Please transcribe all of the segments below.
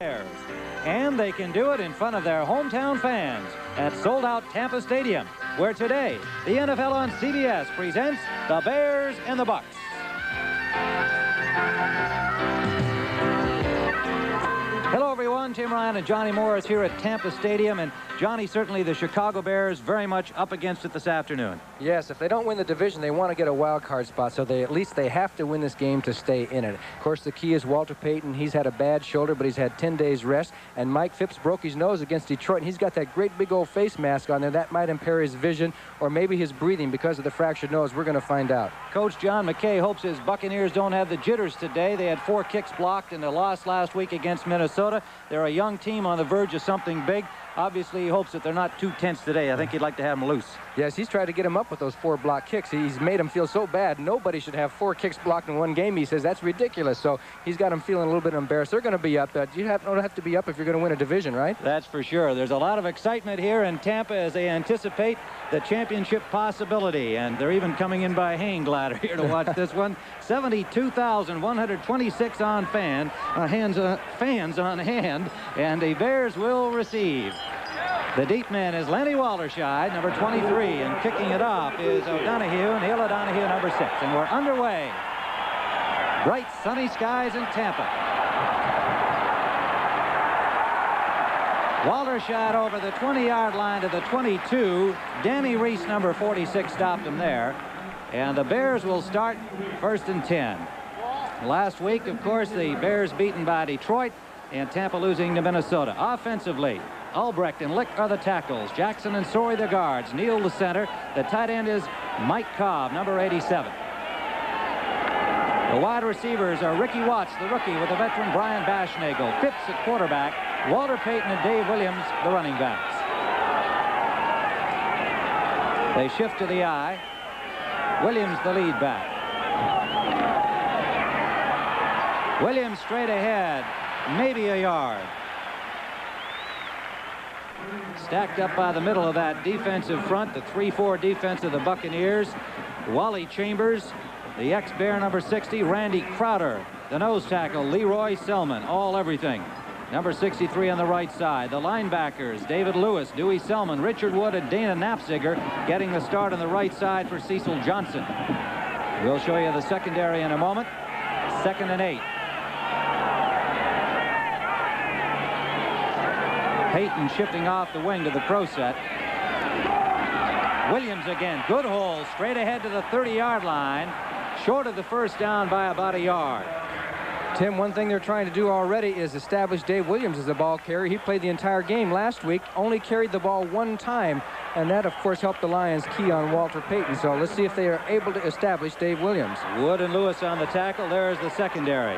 Bears. And they can do it in front of their hometown fans at sold-out Tampa Stadium, where today the NFL on CBS presents the Bears and the Bucks. Hello, everyone. Tim Ryan and Johnny Morris here at Tampa Stadium. And, Johnny, certainly the Chicago Bears very much up against it this afternoon. Yes, if they don't win the division, they want to get a wild card spot, so at least they have to win this game to stay in it. Of course, the key is Walter Payton. He's had a bad shoulder, but he's had 10 days rest. And Mike Phipps broke his nose against Detroit, and he's got that great big old face mask on there. That might impair his vision or maybe his breathing because of the fractured nose. We're going to find out. Coach John McKay hopes his Buccaneers don't have the jitters today. They had 4 kicks blocked in the loss last week against Minnesota. They're a young team on the verge of something big. Obviously, he hopes that they're not too tense today. I think he'd like to have them loose. Yes, he's tried to get him up with those 4 block kicks. He's made him feel so bad. Nobody should have 4 kicks blocked in one game. He says that's ridiculous. So he's got him feeling a little bit embarrassed. They're going to be up. You don't have to be up if you're going to win a division, right? That's for sure. There's a lot of excitement here in Tampa as they anticipate the championship possibility. And they're even coming in by hang glider here to watch this one. 72,126 on fans on hand. And the Bears will receive. The deep man is Lenny Walderscheid, number 23, and kicking it off is O'Donohue, Neil O'Donohue, number 6. And we're underway. Bright sunny skies in Tampa. Walderscheid over the 20-yard line to the 22. Danny Reese, number 46, stopped him there. And the Bears will start 1st and 10. Last week, of course, the Bears beaten by Detroit and Tampa losing to Minnesota. Offensively, Albrecht and Lick are the tackles. Jackson and Sorey the guards. Neal the center. The tight end is Mike Cobb, number 87. The wide receivers are Ricky Watts, the rookie, with the veteran Brian Bashnagel. Phipps at quarterback. Walter Payton and Dave Williams, the running backs. They shift to the I. Williams, the lead back. Williams straight ahead, maybe a yard. Stacked up by the middle of that defensive front, the 3-4 defense of the Buccaneers. Wally Chambers, the ex-Bear, number 60. Randy Crowder, the nose tackle. Leroy Selman, all everything. Number 63 on the right side. The linebackers, David Lewis, Dewey Selman, Richard Wood, and Dana Knapziger getting the start on the right side for Cecil Johnson. We'll show you the secondary in a moment. 2nd and 8. Payton shifting off the wing to the pro set. Williams again. Good hole. Straight ahead to the 30-yard line. Short of the first down by about a yard. Tim, one thing they're trying to do already is establish Dave Williams as a ball carrier. He played the entire game last week, only carried the ball 1 time, and that, of course, helped the Lions key on Walter Payton. So let's see if they are able to establish Dave Williams. Wood and Lewis on the tackle. There's the secondary.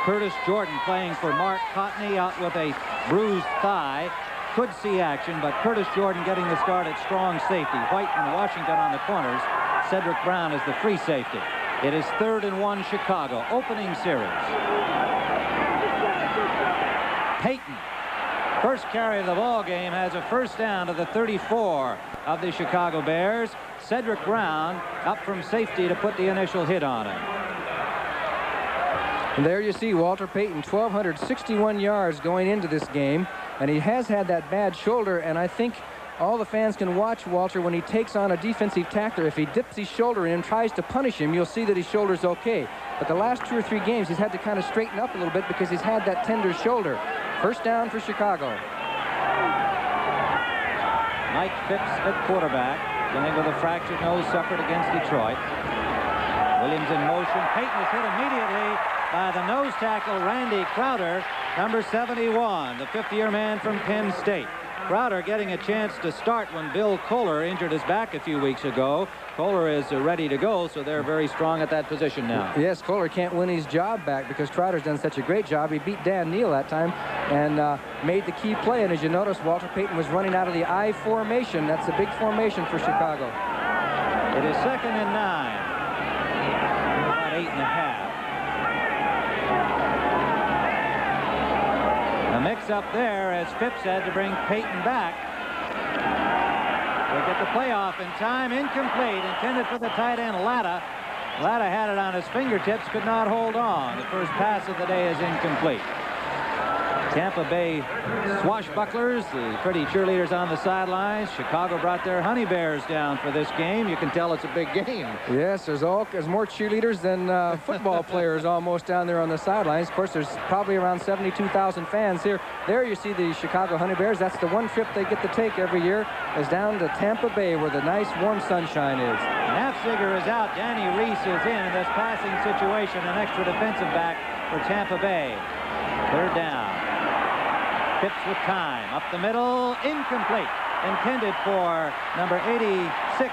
Curtis Jordan playing for Mark Cotney, out with a bruised thigh. Could see action, but Curtis Jordan getting the start at strong safety. White and Washington on the corners. Cedric Brown is the free safety. It is 3rd and 1 Chicago, opening series. Payton, first carry of the ball game, has a first down to the 34 of the Chicago Bears. Cedric Brown up from safety to put the initial hit on him. And there you see Walter Payton, 1,261 yards going into this game, and he has had that bad shoulder, and I think all the fans can watch Walter when he takes on a defensive tackler. If he dips his shoulder in and tries to punish him, you'll see that his shoulder's okay. But the last 2 or 3 games, he's had to kind of straighten up a little bit because he's had that tender shoulder. First down for Chicago. Mike Phipps at quarterback, playing with a fractured nose suffered against Detroit. Williams in motion. Payton is hit immediately by the nose tackle, Randy Crowder, number 71, the 5th-year man from Penn State. Crowder getting a chance to start when Bill Kohler injured his back a few weeks ago. Kohler is ready to go, so they're very strong at that position now. Yes, Kohler can't win his job back because Crowder's done such a great job. He beat Dan Neal that time and made the key play. And as you notice, Walter Payton was running out of the I formation. That's a big formation for Chicago. It is 2nd and 9. About 8.5. A mix-up there as Phipps had to bring Payton back. They get the playoff in time. Incomplete. Intended for the tight end, Latta. Latta had it on his fingertips, could not hold on. The first pass of the day is incomplete. Tampa Bay swashbucklers, the pretty cheerleaders on the sidelines. Chicago brought their honey bears down for this game. You can tell it's a big game. Yes, there's more cheerleaders than football players almost down there on the sidelines. Of course, there's probably around 72,000 fans here. There you see the Chicago Honey Bears. That's the one trip they get to take every year, is down to Tampa Bay where the nice warm sunshine is. Nafziger is out. Danny Reese is in this passing situation. An extra defensive back for Tampa Bay. Third down. Pitch with time. Up the middle. Incomplete. Intended for number 86.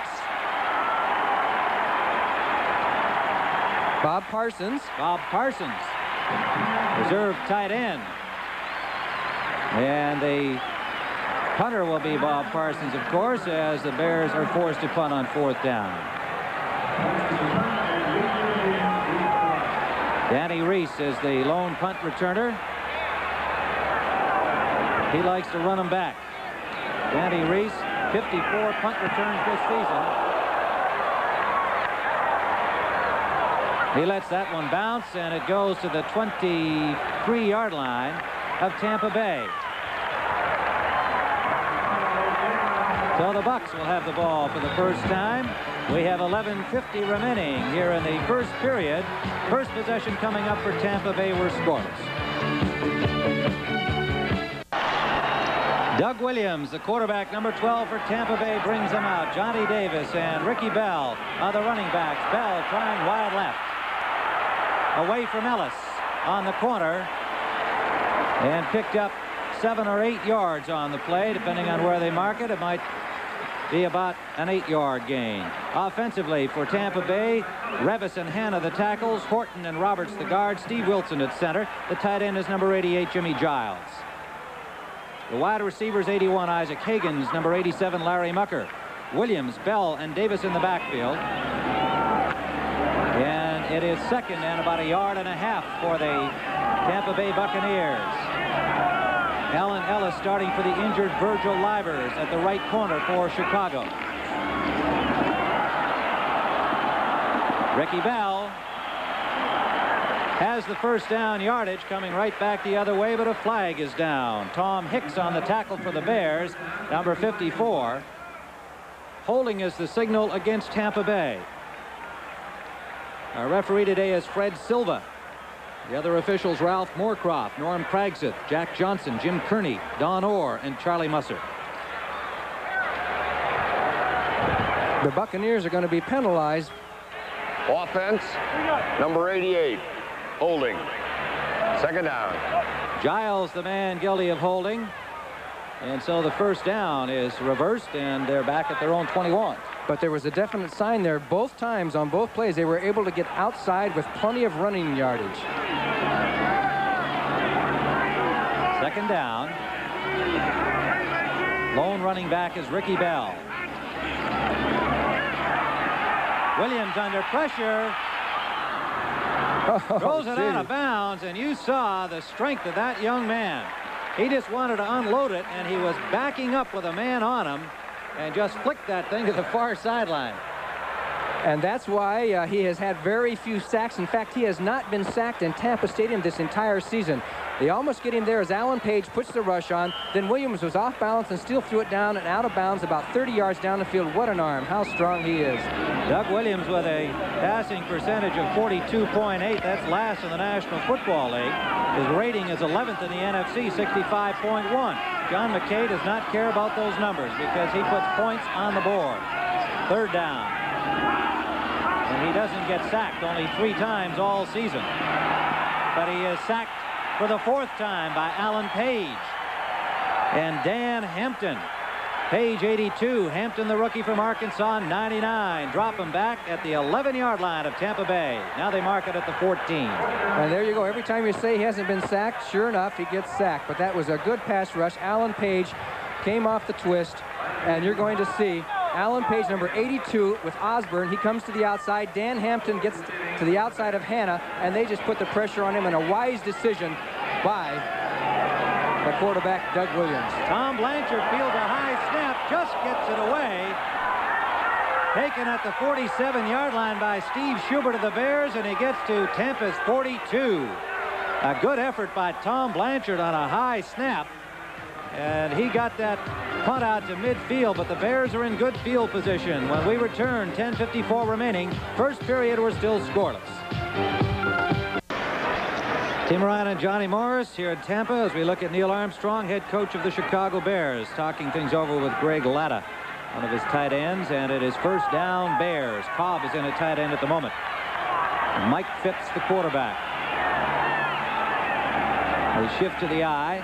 Bob Parsons. Bob Parsons. Reserve tight end. And the punter will be Bob Parsons, of course, as the Bears are forced to punt on fourth down. Danny Reese is the lone punt returner. He likes to run them back. Danny Reese, 54 punt returns this season. He lets that one bounce, and it goes to the 23-yard line of Tampa Bay. So the Bucs will have the ball for the first time. We have 11:50 remaining here in the first period. First possession coming up for Tampa Bay. We're scoreless. Doug Williams, the quarterback, number 12 for Tampa Bay, brings them out. Johnny Davis and Ricky Bell are the running backs. Bell trying wide left. Away from Ellis on the corner. And picked up 7 or 8 yards on the play. Depending on where they mark it, it might be about an 8-yard gain. Offensively for Tampa Bay, Revis and Hanna the tackles, Horton and Roberts the guard, Steve Wilson at center. The tight end is number 88, Jimmy Giles. The wide receivers, 81, Isaac Higgins, number 87, Larry Mucker. Williams, Bell, and Davis in the backfield. And it is second and about 1.5 yards for the Tampa Bay Buccaneers. Alan Ellis starting for the injured Virgil Livers at the right corner for Chicago. Ricky Bell has the first down yardage, coming right back the other way, but a flag is down. Tom Hicks on the tackle for the Bears, number 54. Holding is the signal against Tampa Bay. Our referee today is Fred Silva. The other officials, Ralph Moorcroft, Norm Kragseth, Jack Johnson, Jim Kearney, Don Orr, and Charlie Musser. The Buccaneers are going to be penalized. Offense, number 88, holding. Second down. Giles, the man guilty of holding. And so the first down is reversed, and they're back at their own 21. But there was a definite sign there both times on both plays. They were able to get outside with plenty of running yardage. Second down. Lone running back is Ricky Bell. Williams under pressure. Throws it out of bounds, and you saw the strength of that young man. He just wanted to unload it, and he was backing up with a man on him and just flicked that thing to the far sideline. And that's why he has had very few sacks. In fact, he has not been sacked in Tampa Stadium this entire season. They almost get him there as Alan Page puts the rush on. Then Williams was off balance and still threw it down and out of bounds about 30 yards down the field. What an arm. How strong he is. Doug Williams with a passing percentage of 42.8. That's last in the National Football League. His rating is 11th in the NFC, 65.1. John McKay does not care about those numbers because he puts points on the board. Third down. And he doesn't get sacked only 3 times all season. But he is sacked for the 4th time by Alan Page and Dan Hampton. Page 82, Hampton the rookie from Arkansas 99. Drop him back at the 11-yard line of Tampa Bay. Now they mark it at the 14. And there you go. Every time you say he hasn't been sacked, sure enough, he gets sacked. But that was a good pass rush. Alan Page came off the twist, and you're going to see Alan Page, number 82, with Osborne. He comes to the outside. Dan Hampton gets to the outside of Hanna, and they just put the pressure on him in a wise decision by the quarterback, Doug Williams. Tom Blanchard fields a high snap, just gets it away. Taken at the 47-yard line by Steve Schubert of the Bears, and he gets to Tampa's 42. A good effort by Tom Blanchard on a high snap. And he got that punt out to midfield, but the Bears are in good field position. When we return, 10:54 remaining. First period, we're still scoreless. Tim Ryan and Johnny Morris here in Tampa as we look at Neil Armstrong, head coach of the Chicago Bears, talking things over with Greg Latta, one of his tight ends, and it is first down Bears. Cobb is in at tight end at the moment. And Mike Phipps, the quarterback. They shift to the eye.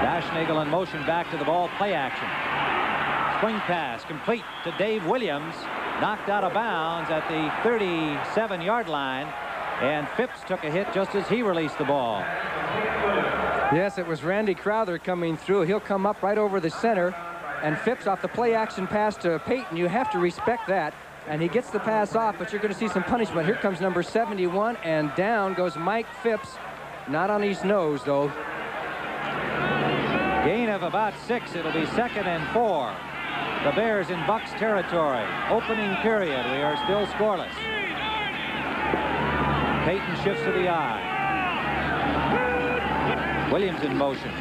Dashnagel in motion back to the ball. Play action. Swing pass complete to Dave Williams. Knocked out of bounds at the 37-yard line. And Phipps took a hit just as he released the ball. Yes, it was Randy Crowther coming through. He'll come up right over the center. And Phipps off the play action pass to Payton. You have to respect that. And he gets the pass off, but you're going to see some punishment. Here comes number 71, and down goes Mike Phipps. Not on his nose, though. Gain of about 6. It'll be 2nd and 4. The Bears in Bucks territory. Opening period. We are still scoreless. Payton shifts to the eye. Williams in motion.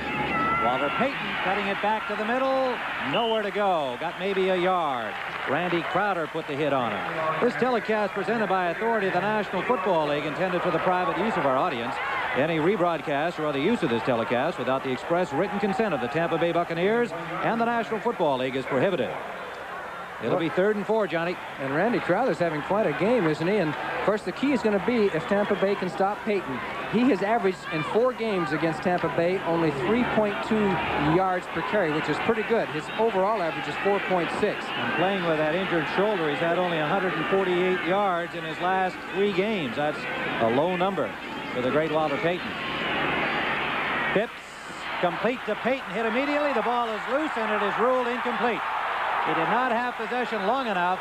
Walter Payton cutting it back to the middle. Nowhere to go. Got maybe a yard. Randy Crowder put the hit on him. This telecast presented by authority of the National Football League, intended for the private use of our audience. Any rebroadcast or other use of this telecast without the express written consent of the Tampa Bay Buccaneers and the National Football League is prohibited. It'll be 3rd and 4, Johnny. And Randy Crowder's having quite a game, isn't he? And, of course, the key is going to be if Tampa Bay can stop Payton. He has averaged in 4 games against Tampa Bay only 3.2 yards per carry, which is pretty good. His overall average is 4.6. And playing with that injured shoulder, he's had only 148 yards in his last 3 games. That's a low number for the great Walter Payton. Phipps complete to Payton. Hit immediately. The ball is loose, and it is ruled incomplete. He did not have possession long enough.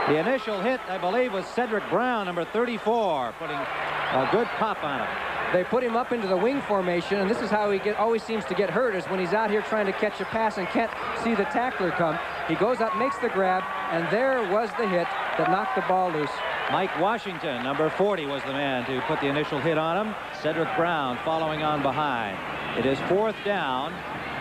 The initial hit, I believe, was Cedric Brown, number 34, putting a good pop on him. They put him up into the wing formation, and this is how he always seems to get hurt, is when he's out here trying to catch a pass and can't see the tackler come. He goes up, makes the grab, and there was the hit that knocked the ball loose. Mike Washington, number 40, was the man to put the initial hit on him. Cedric Brown following on behind. It is 4th down.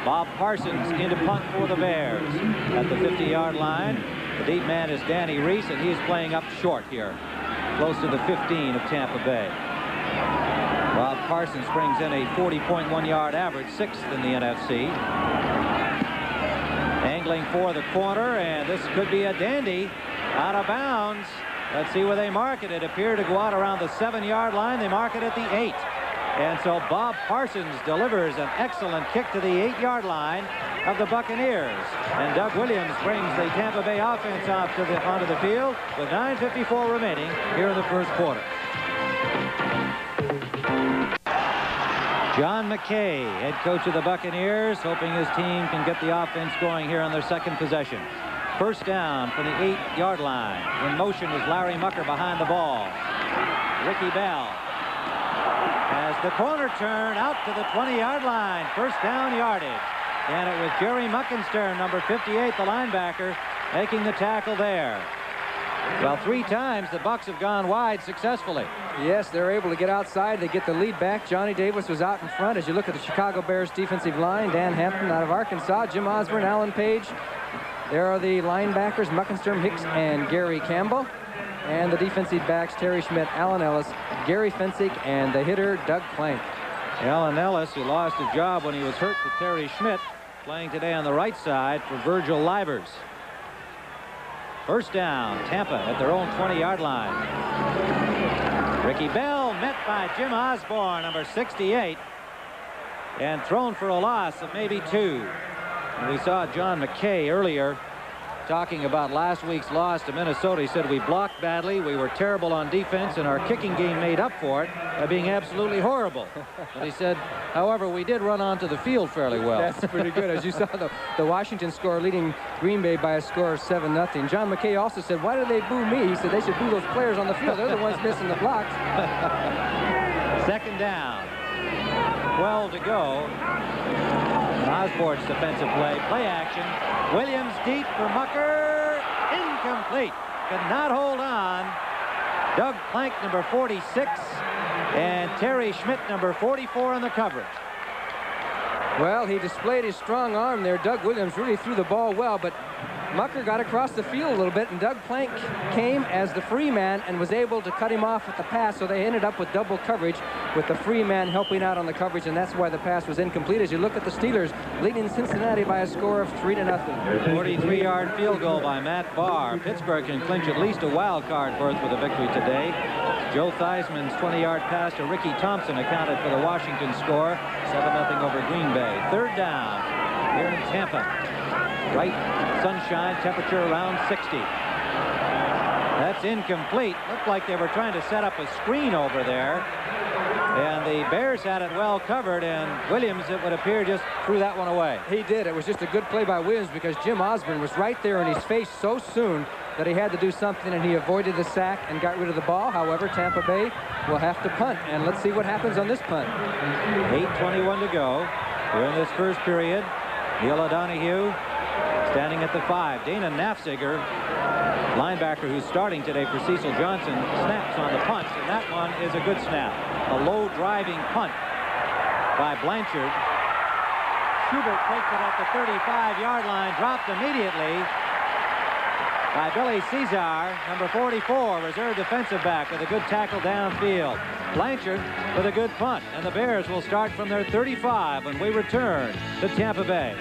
Bob Parsons into punt for the Bears at the 50-yard line. The deep man is Danny Reese, and he's playing up short here, close to the 15 of Tampa Bay. Bob Parsons brings in a 40.1-yard average, 6th in the NFC. Angling for the corner, and this could be a dandy. Out of bounds. Let's see where they mark it. It appeared to go out around the 7-yard line. They mark it at the 8. And so Bob Parsons delivers an excellent kick to the 8-yard line of the Buccaneers. And Doug Williams brings the Tampa Bay offense onto the field with 9:54 remaining here in the first quarter. John McKay, head coach of the Buccaneers, hoping his team can get the offense going here on their 2nd possession. First down from the 8-yard line. In motion is Larry Mucker behind the ball. Ricky Bell has the corner turn out to the 20-yard line. First down yardage. And it was Jerry Muckenstern, number 58, the linebacker, making the tackle there. Well, 3 times the Bucs have gone wide successfully. Yes, they're able to get outside. They get the lead back. Johnny Davis was out in front. As you look at the Chicago Bears defensive line, Dan Hampton out of Arkansas, Jim Osborne, Alan Page. There are the linebackers, Muckenstern, Hicks, and Gary Campbell. And the defensive backs, Terry Schmidt, Alan Ellis, Gary Fensick, and the hitter, Doug Plank. Alan Ellis, who lost his job when he was hurt with Terry Schmidt, playing today on the right side for Virgil Livers. First down, Tampa at their own 20-yard line. Ricky Bell met by Jim Osborne, number 68, and thrown for a loss of maybe 2. And we saw John McKay earlier talking about last week's loss to Minnesota. He said we blocked badly, we were terrible on defense, and our kicking game made up for it by being absolutely horrible. But he said, however, we did run onto the field fairly well. That's pretty good. As you saw, the Washington score leading Green Bay by a score of 7-0. John McKay also said, why do they boo me? He said they should boo those players on the field. They're the ones missing the blocks. 2nd down. 12 to go. Osborne's defensive play action. Williams deep for Mucker. Incomplete. Could not hold on. Doug Plank, number 46, and Terry Schmidt, number 44 in the coverage. Well, he displayed his strong arm there. Doug Williams really threw the ball well, but Mucker got across the field a little bit, and Doug Plank came as the free man and was able to cut him off with the pass, so they ended up with double coverage with the free man helping out on the coverage, and that's why the pass was incomplete. As you look at the Steelers leading Cincinnati by a score of 3-0. 43-yard field goal by Matt Barr. Pittsburgh can clinch at least a wild card berth with a victory today. Joe Theismann's 20-yard pass to Ricky Thompson accounted for the Washington score, 7-0 over Green Bay. Third down here in Tampa. Bright sunshine, temperature around 60. That's incomplete. Looked like they were trying to set up a screen over there. And the Bears had it well covered, and Williams, it would appear, just threw that one away. He did. It was just a good play by Williams because Jim Osborne was right there in his face so soon that he had to do something, and he avoided the sack and got rid of the ball. However, Tampa Bay will have to punt, and let's see what happens on this punt. 8:21 to go. We're in this first period. Neil O'Donoghue standing at the 5. Dana Nafziger, linebacker who's starting today for Cecil Johnson, snaps on the punt, and that one is a good snap. A low driving punt by Blanchard. Schubert takes it at the 35-yard line, dropped immediately by Billy Cesar, number 44, reserve defensive back with a good tackle downfield. Blanchard with a good punt, and the Bears will start from their 35 when we return to Tampa Bay.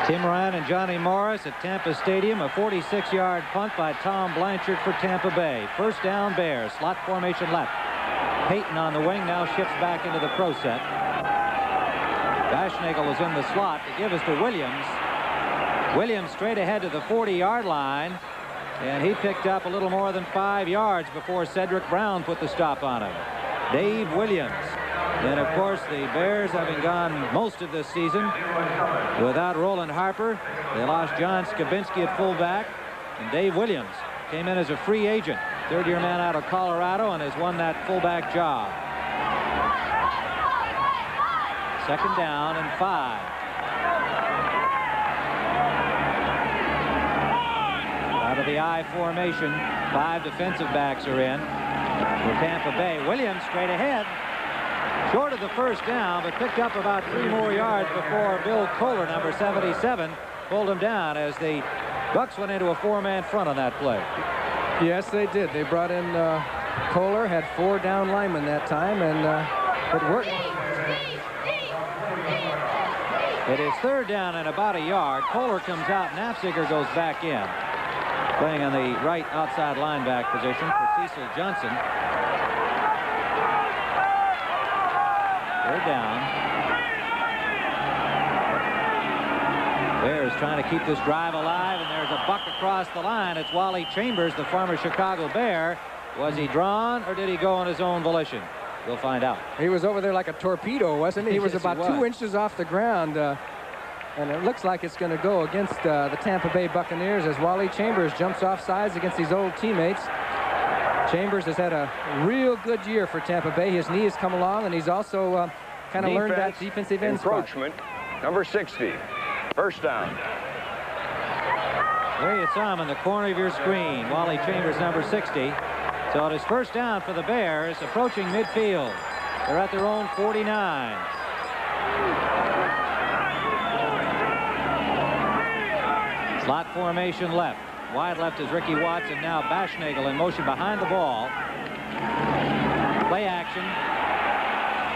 Tim Ryan and Johnny Morris at Tampa Stadium. A 46-yard punt by Tom Blanchard for Tampa Bay. First down, Bears. Slot formation left. Payton on the wing now shifts back into the pro set. Baschnagel was in the slot to give us to Williams. Williams straight ahead to the 40-yard line, and he picked up a little more than 5 yards before Cedric Brown put the stop on him. Dave Williams. And of course, the Bears, having gone most of this season without Roland Harper, they lost John Skabinski at fullback, and Dave Williams came in as a free agent, third-year man out of Colorado, and has won that fullback job. Second down and 5. Out of the I formation, 5 defensive backs are in for Tampa Bay. Williams straight ahead. Short of the first down, but picked up about 3 more yards before Bill Kohler, number 77, pulled him down as the Bucks went into a 4-man front on that play. Yes, they did. They brought in Kohler, had 4 down linemen that time, and it worked. It is third down and about a yard. Kohler comes out. Nafziger goes back in, playing on the right outside linebacker position for Cecil Johnson. Third down. Bears trying to keep this drive alive, and there's a buck across the line. It's Wally Chambers, the former Chicago Bear. Was he drawn, or did he go on his own volition? We'll find out. He was over there like a torpedo, wasn't he? He was about 2 inches off the ground, and it looks like it's going to go against the Tampa Bay Buccaneers as Wally Chambers jumps off sides against his old teammates. Chambers has had a real good year for Tampa Bay. His knee has come along, and he's also kind of learned that defensive end encroachment. Number 60. First down. There you saw him in the corner of your screen. Wally Chambers, number 60. So it is first down for the Bears, approaching midfield. They're at their own 49. Slot formation left. Wide left is Ricky Watson. Now Baschnagel in motion behind the ball. Play action.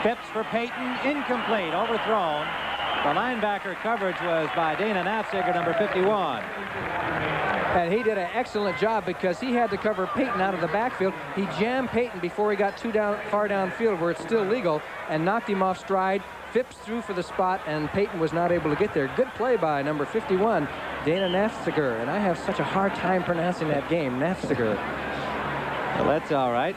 Phipps for Payton. Incomplete. Overthrown. The linebacker coverage was by Dana Nafziger, number 51. And he did an excellent job because he had to cover Payton out of the backfield. He jammed Payton before he got far downfield where it's still legal and knocked him off stride. Phipps threw for the spot, and Payton was not able to get there. Good play by number 51, Dana Nafziger. And I have such a hard time pronouncing that game, Nafziger. Well, that's all right.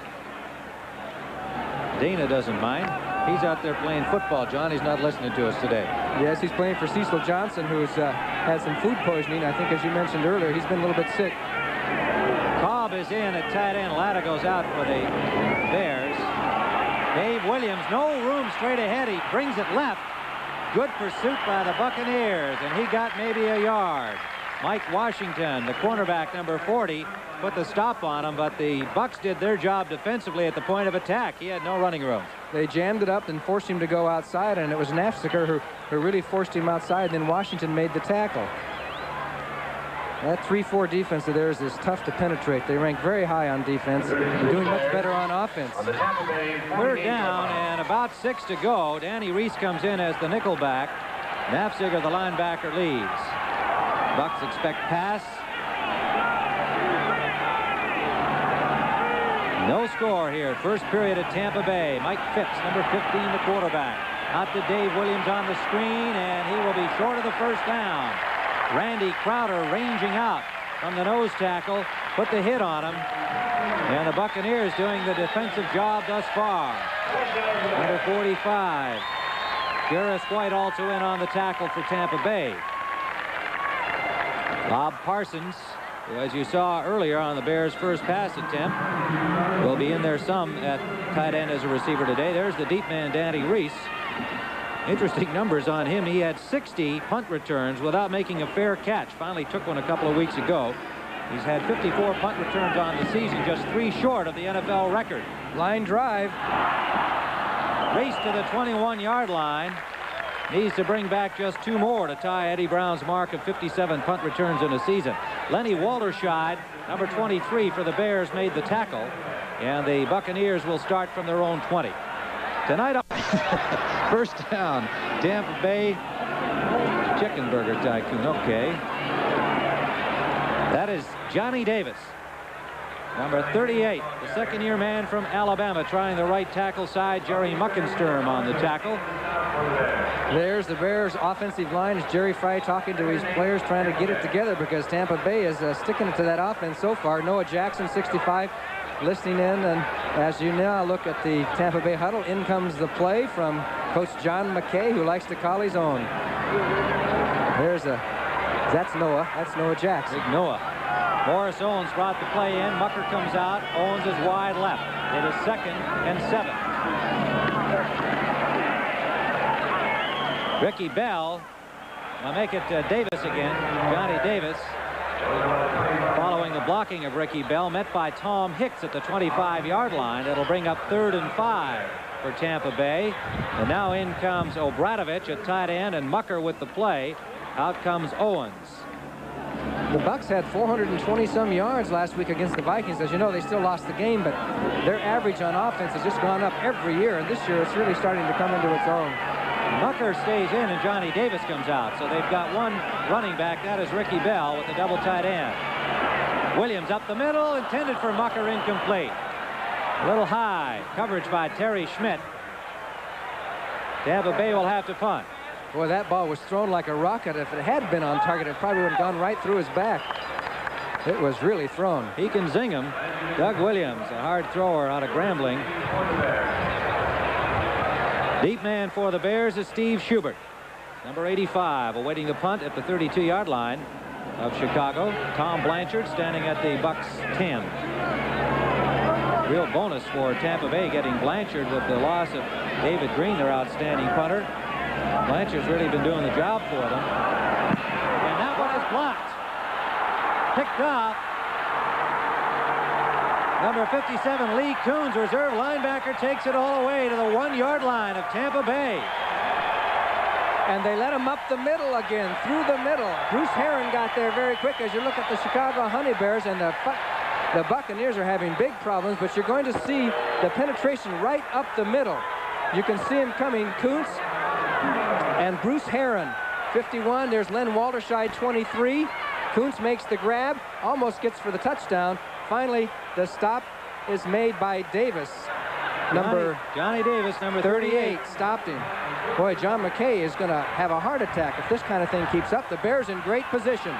Dana doesn't mind. He's out there playing football, John. He's not listening to us today. Yes, he's playing for Cecil Johnson, who's had some food poisoning. I think, as you mentioned earlier, he's been a little bit sick. Cobb is in at tight end. Latta goes out for the Bears. Dave Williams, no room straight ahead. He brings it left. Good pursuit by the Buccaneers, and he got maybe a yard. Mike Washington, the cornerback, number 40, put the stop on him, but the Bucks did their job defensively at the point of attack. He had no running room. They jammed it up and forced him to go outside, and it was Nafziger who really forced him outside. Then Washington made the tackle. That 3-4 defense of theirs is tough to penetrate. They rank very high on defense and doing much better on offense. Third down and about 6 to go. Danny Reese comes in as the nickel back. Nafziger, the linebacker, leads. Bucks expect pass. No score here. First period at Tampa Bay. Mike Phipps, number 15, the quarterback. Out to Dave Williams on the screen, and he will be short of the first down. Randy Crowder ranging out from the nose tackle, put the hit on him, and the Buccaneers doing the defensive job thus far. Number 45. Garris White also in on the tackle for Tampa Bay. Bob Parsons, who, as you saw earlier on the Bears' first pass attempt, will be in there some at tight end as a receiver today. There's the deep man, Danny Reese. Interesting numbers on him. He had 60 punt returns without making a fair catch. Finally took one a couple of weeks ago. He's had 54 punt returns on the season, just 3 short of the NFL record. Line drive. Race to the 21-yard line. Needs to bring back just 2 more to tie Eddie Brown's mark of 57 punt returns in a season. Lenny Walterscheid, number 23 for the Bears, made the tackle. And the Buccaneers will start from their own 20. Tonight, first down, Tampa Bay. Chicken Burger Tycoon, okay. That is Johnny Davis, number 38, the second-year man from Alabama, trying the right tackle side. Jerry Muckensturm on the tackle. There's the Bears' offensive line. It's Jerry Fry talking to his players, trying to get it together because Tampa Bay is sticking to that offense so far. Noah Jackson, 65, listening in, and as you now look at the Tampa Bay huddle, in comes the play from Coach John McKay, who likes to call his own. That's Noah Jackson. Big Noah. Morris Owens brought the play in. Mucker comes out. Owens is wide left. It is 2nd and 7. Ricky Bell. I'll make it Davis again. Johnny Davis. Following the blocking of Ricky Bell, met by Tom Hicks at the 25-yard line. It'll bring up 3rd and 5 for Tampa Bay. And now in comes Obradovich at tight end, and Mucker with the play. Out comes Owens. The Bucks had 420-some yards last week against the Vikings. As you know, they still lost the game, but their average on offense has just gone up every year, and this year it's really starting to come into its own. Mucker stays in, and Johnny Davis comes out. So they've got one running back. That is Ricky Bell with the double tight end. Williams up the middle, intended for Mucker, incomplete. A little high. Coverage by Terry Schmidt. Tampa Bay will have to punt. Boy, that ball was thrown like a rocket. If it had been on target, it probably would have gone right through his back. It was really thrown. He can zing him. Doug Williams, a hard thrower out of Grambling. Deep man for the Bears is Steve Schubert, number 85, awaiting the punt at the 32-yard line of Chicago. Tom Blanchard standing at the Bucks 10. Real bonus for Tampa Bay getting Blanchard with the loss of David Green, their outstanding punter. Blanchard's really been doing the job for them. And that one is blocked. Picked off. Number 57, Lee Coons, reserve linebacker, takes it all the way to the 1-yard line of Tampa Bay. And they let him up the middle again, through the middle. Bruce Herron got there very quick. As you look at the Chicago Honey Bears, and the Buccaneers are having big problems, but you're going to see the penetration right up the middle. You can see him coming, Kuntz and Bruce Herron, 51. There's Len Walterscheid, 23. Kuntz makes the grab, almost gets for the touchdown. Finally, the stop is made by Davis. Johnny Davis, number 38, stopped him. Boy, John McKay is going to have a heart attack if this kind of thing keeps up. The Bears in great position.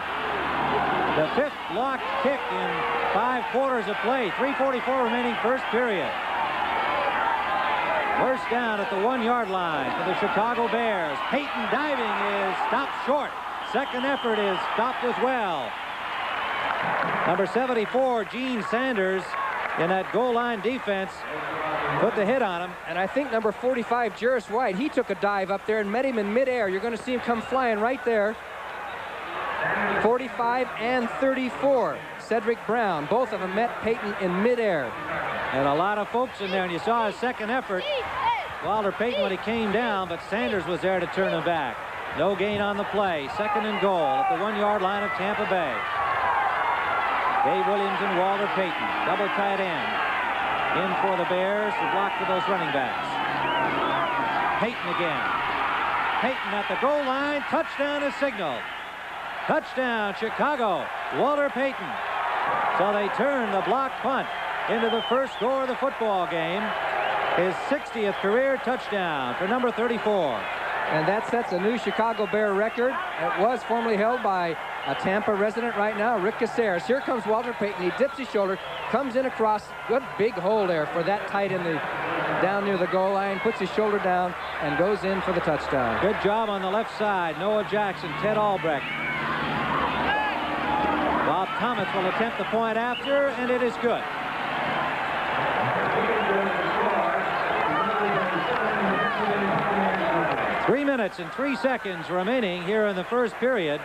The 5th block kick in 5 quarters of play. 3:44 remaining first period. First down at the 1-yard line for the Chicago Bears. Payton diving is stopped short. Second effort is stopped as well. Number 74, Gene Sanders, in that goal line defense, put the hit on him. And I think number 45, Jarris White, he took a dive up there and met him in midair. You're going to see him come flying right there. 45 and 34. Cedric Brown, both of them met Payton in midair. And a lot of folks in there, and you saw his second effort. Walter Payton when he came down, but Sanders was there to turn him back. No gain on the play. 2nd and goal at the 1-yard line of Tampa Bay. Dave Williams and Walter Payton, double tight end. In for the Bears to block for those running backs. Payton again. Payton at the goal line. Touchdown is signaled. Touchdown, Chicago. Walter Payton. So they turn the block punt into the first score of the football game. His 60th career touchdown for number 34. And that sets a new Chicago Bear record. It was formerly held by a Tampa resident right now, Rick Caceres. Here comes Walter Payton. He dips his shoulder, comes in across. Good big hole there for that tight in the down near the goal line. Puts his shoulder down and goes in for the touchdown. Good job on the left side. Noah Jackson, Ted Albrecht. Bob Thomas will attempt the point after, and it is good. Three minutes and 3 seconds remaining here in the first period.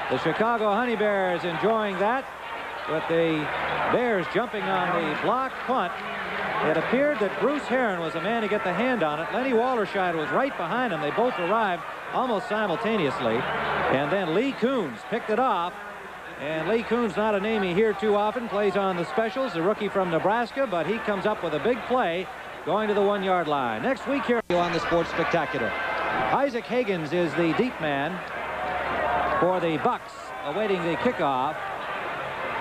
The Chicago Honey Bears enjoying that, with the Bears jumping on the block punt. It appeared that Bruce Herron was the man to get the hand on it. Lenny Wallerscheid was right behind him. They both arrived almost simultaneously. And then Lee Coons picked it off. And Lee Coons, not a name you hear too often, plays on the specials, a rookie from Nebraska, but he comes up with a big play going to the 1-yard line. Next week here on the Sports Spectacular, Isaac Higgins is the deep man for the Bucks, awaiting the kickoff.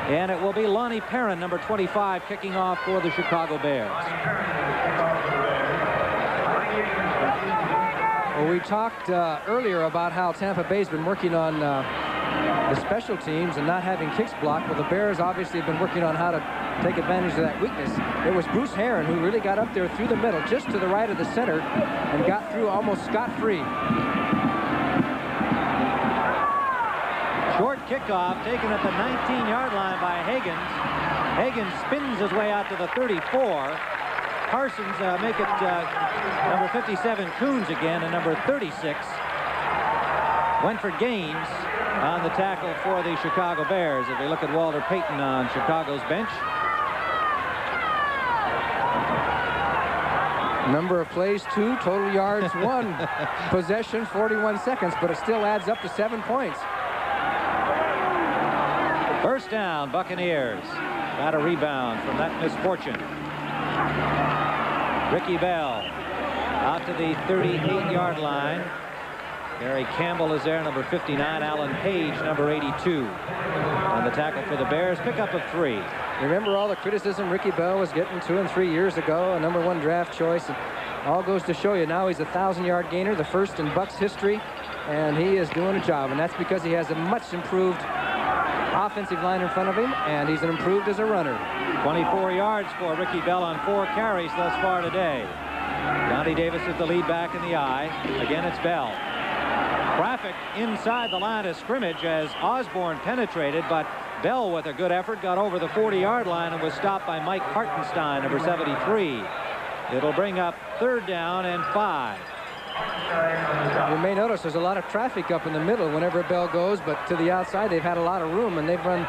And it will be Lonnie Perrin, number 25, kicking off for the Chicago Bears. Well, we talked earlier about how Tampa Bay's been working on the special teams and not having kicks blocked. Well, the Bears obviously have been working on how to take advantage of that weakness. It was Bruce Herron who really got up there through the middle, just to the right of the center, and got through almost scot-free. Short kickoff taken at the 19-yard line by Higgins. Higgins spins his way out to the 34. Parsons make it number 57 Coons again, and number 36 went for Gaines on the tackle for the Chicago Bears. If we look at Walter Payton on Chicago's bench. Number of plays 2, total yards 1, possession 41 seconds, but it still adds up to 7 points. First down, Buccaneers. Got a rebound from that misfortune. Ricky Bell out to the 38-yard line. Gary Campbell is there, number 59. Alan Page, number 82. On the tackle for the Bears, pickup of 3. Remember all the criticism Ricky Bell was getting 2 and 3 years ago, a number 1 draft choice. And all goes to show you now he's a 1,000-yard gainer, the first in Bucs history, and he is doing a job. And that's because he has a much improved offensive line in front of him, and he's improved as a runner. 24 yards for Ricky Bell on 4 carries thus far today. Johnny Davis is the lead back in the eye. Again, it's Bell. Traffic inside the line of scrimmage as Osborne penetrated, but Bell, with a good effort, got over the 40-yard line and was stopped by Mike Hartenstein, number 73. It'll bring up 3rd down and 5. You may notice there's a lot of traffic up in the middle whenever Bell goes, but to the outside they've had a lot of room, and they've run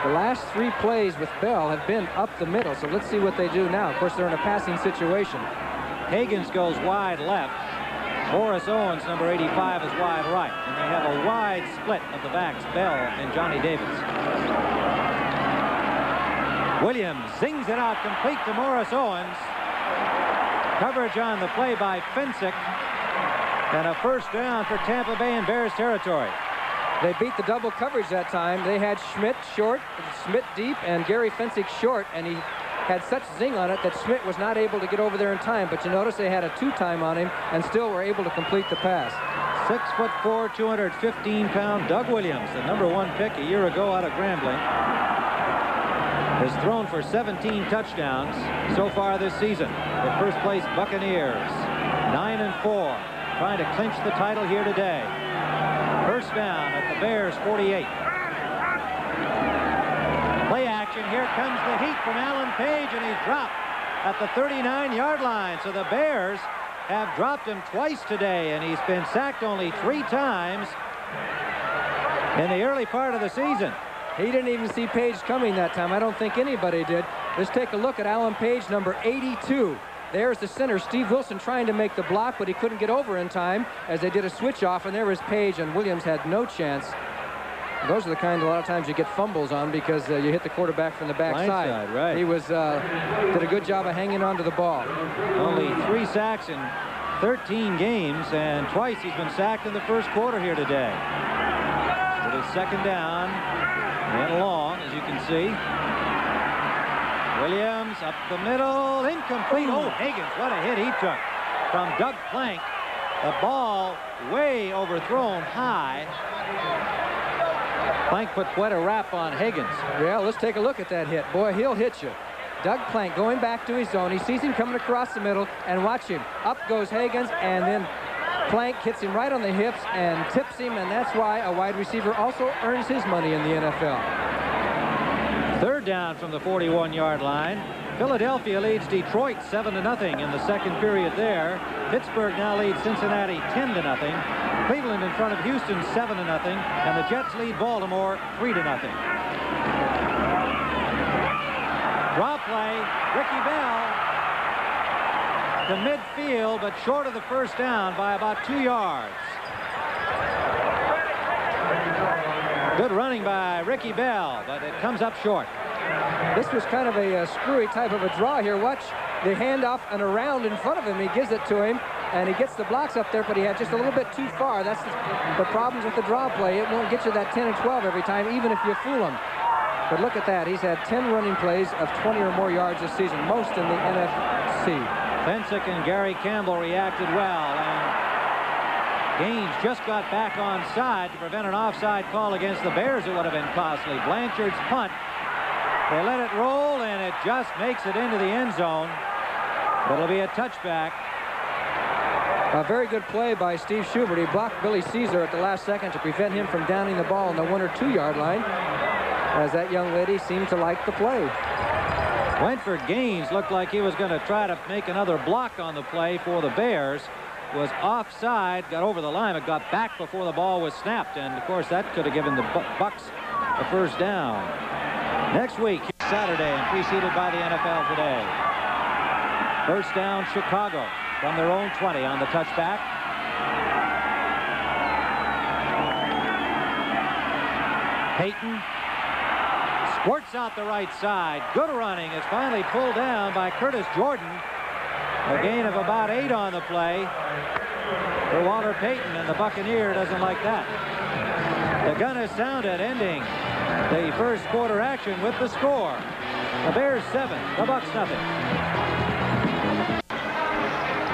the last 3 plays with Bell have been up the middle. So let's see what they do now. Of course, they're in a passing situation. Higgins goes wide left. Morris Owens, number 85, is wide right. And they have a wide split of the backs, Bell and Johnny Davis. Williams zings it out complete to Morris Owens. Coverage on the play by Fensick. And a first down for Tampa Bay in Bears territory. They beat the double coverage that time. They had Schmidt short, Schmidt deep, and Gary Fensick short, and he had such zing on it that Schmidt was not able to get over there in time. But you notice they had a 2-time on him and still were able to complete the pass. 6'4", 215-pound Doug Williams, the number 1 pick a year ago out of Grambling, has thrown for 17 touchdowns so far this season. The first place Buccaneers, 9-4. Trying to clinch the title here today. First down at the Bears 48. Play action. Here comes the heat from Alan Page, and he's dropped at the 39-yard line. So the Bears have dropped him twice today, and he's been sacked only 3 times. in the early part of the season. He didn't even see Page coming that time. I don't think anybody did. Let's take a look at Alan Page, number 82. There's the center, Steve Wilson, trying to make the block, but he couldn't get over in time as they did a switch off, and there was Page, and Williams had no chance. Those are the kind a lot of times you get fumbles on because you hit the quarterback from the backside. Right. He did a good job of hanging on to the ball. Only 3 sacks in 13 games, and twice he's been sacked in the first quarter here today. It is second down and long, as you can see. Williams up the middle, incomplete. Oh, Higgins, what a hit he took from Doug Plank. The ball way overthrown high. Plank put quite a rap on Higgins. Yeah, let's take a look at that hit. Boy, he'll hit you. Doug Plank going back to his zone. He sees him coming across the middle, and watch him. Up goes Higgins, and then Plank hits him right on the hips and tips him, and that's why a wide receiver also earns his money in the NFL. Third down from the 41-yard line. Philadelphia leads Detroit 7-0 in the second period there. Pittsburgh now leads Cincinnati 10-0. Cleveland in front of Houston 7-0, and the Jets lead Baltimore 3-0. Draw play, Ricky Bell to midfield, but short of the first down by about 2 yards. Good running by Ricky Bell, but it comes up short. This was kind of a screwy type of a draw here. Watch the handoff and around in front of him. He gives it to him, and he gets the blocks up there, but he had just a little bit too far. That's the problems with the draw play. It won't get you that 10 and 12 every time, even if you fool him. But look at that. He's had 10 running plays of 20 or more yards this season, most in the NFC. Fensick and Gary Campbell reacted well, and Gaines just got back onside to prevent an offside call against the Bears. It would have been costly. Blanchard's punt. They let it roll, and it just makes it into the end zone. It'll be a touchback. A very good play by Steve Schubert. He blocked Billy Caesar at the last second to prevent him from downing the ball on the 1 or 2 yard line, as that young lady seemed to like the play. Wentford Gaines looked like he was going to try to make another block on the play for the Bears. Was offside, got over the line, but got back before the ball was snapped, and of course that could have given the Bucks a first down. Next week, Saturday, and preceded by the NFL today. First down, Chicago from their own 20 on the touchback. Payton squirts out the right side. Good running. It's finally pulled down by Curtis Jordan. A gain of about 8 on the play for Walter Payton, and the Buccaneer doesn't like that. The gun is sounded, ending the first quarter action with the score. The Bears 7, the Bucks nothing.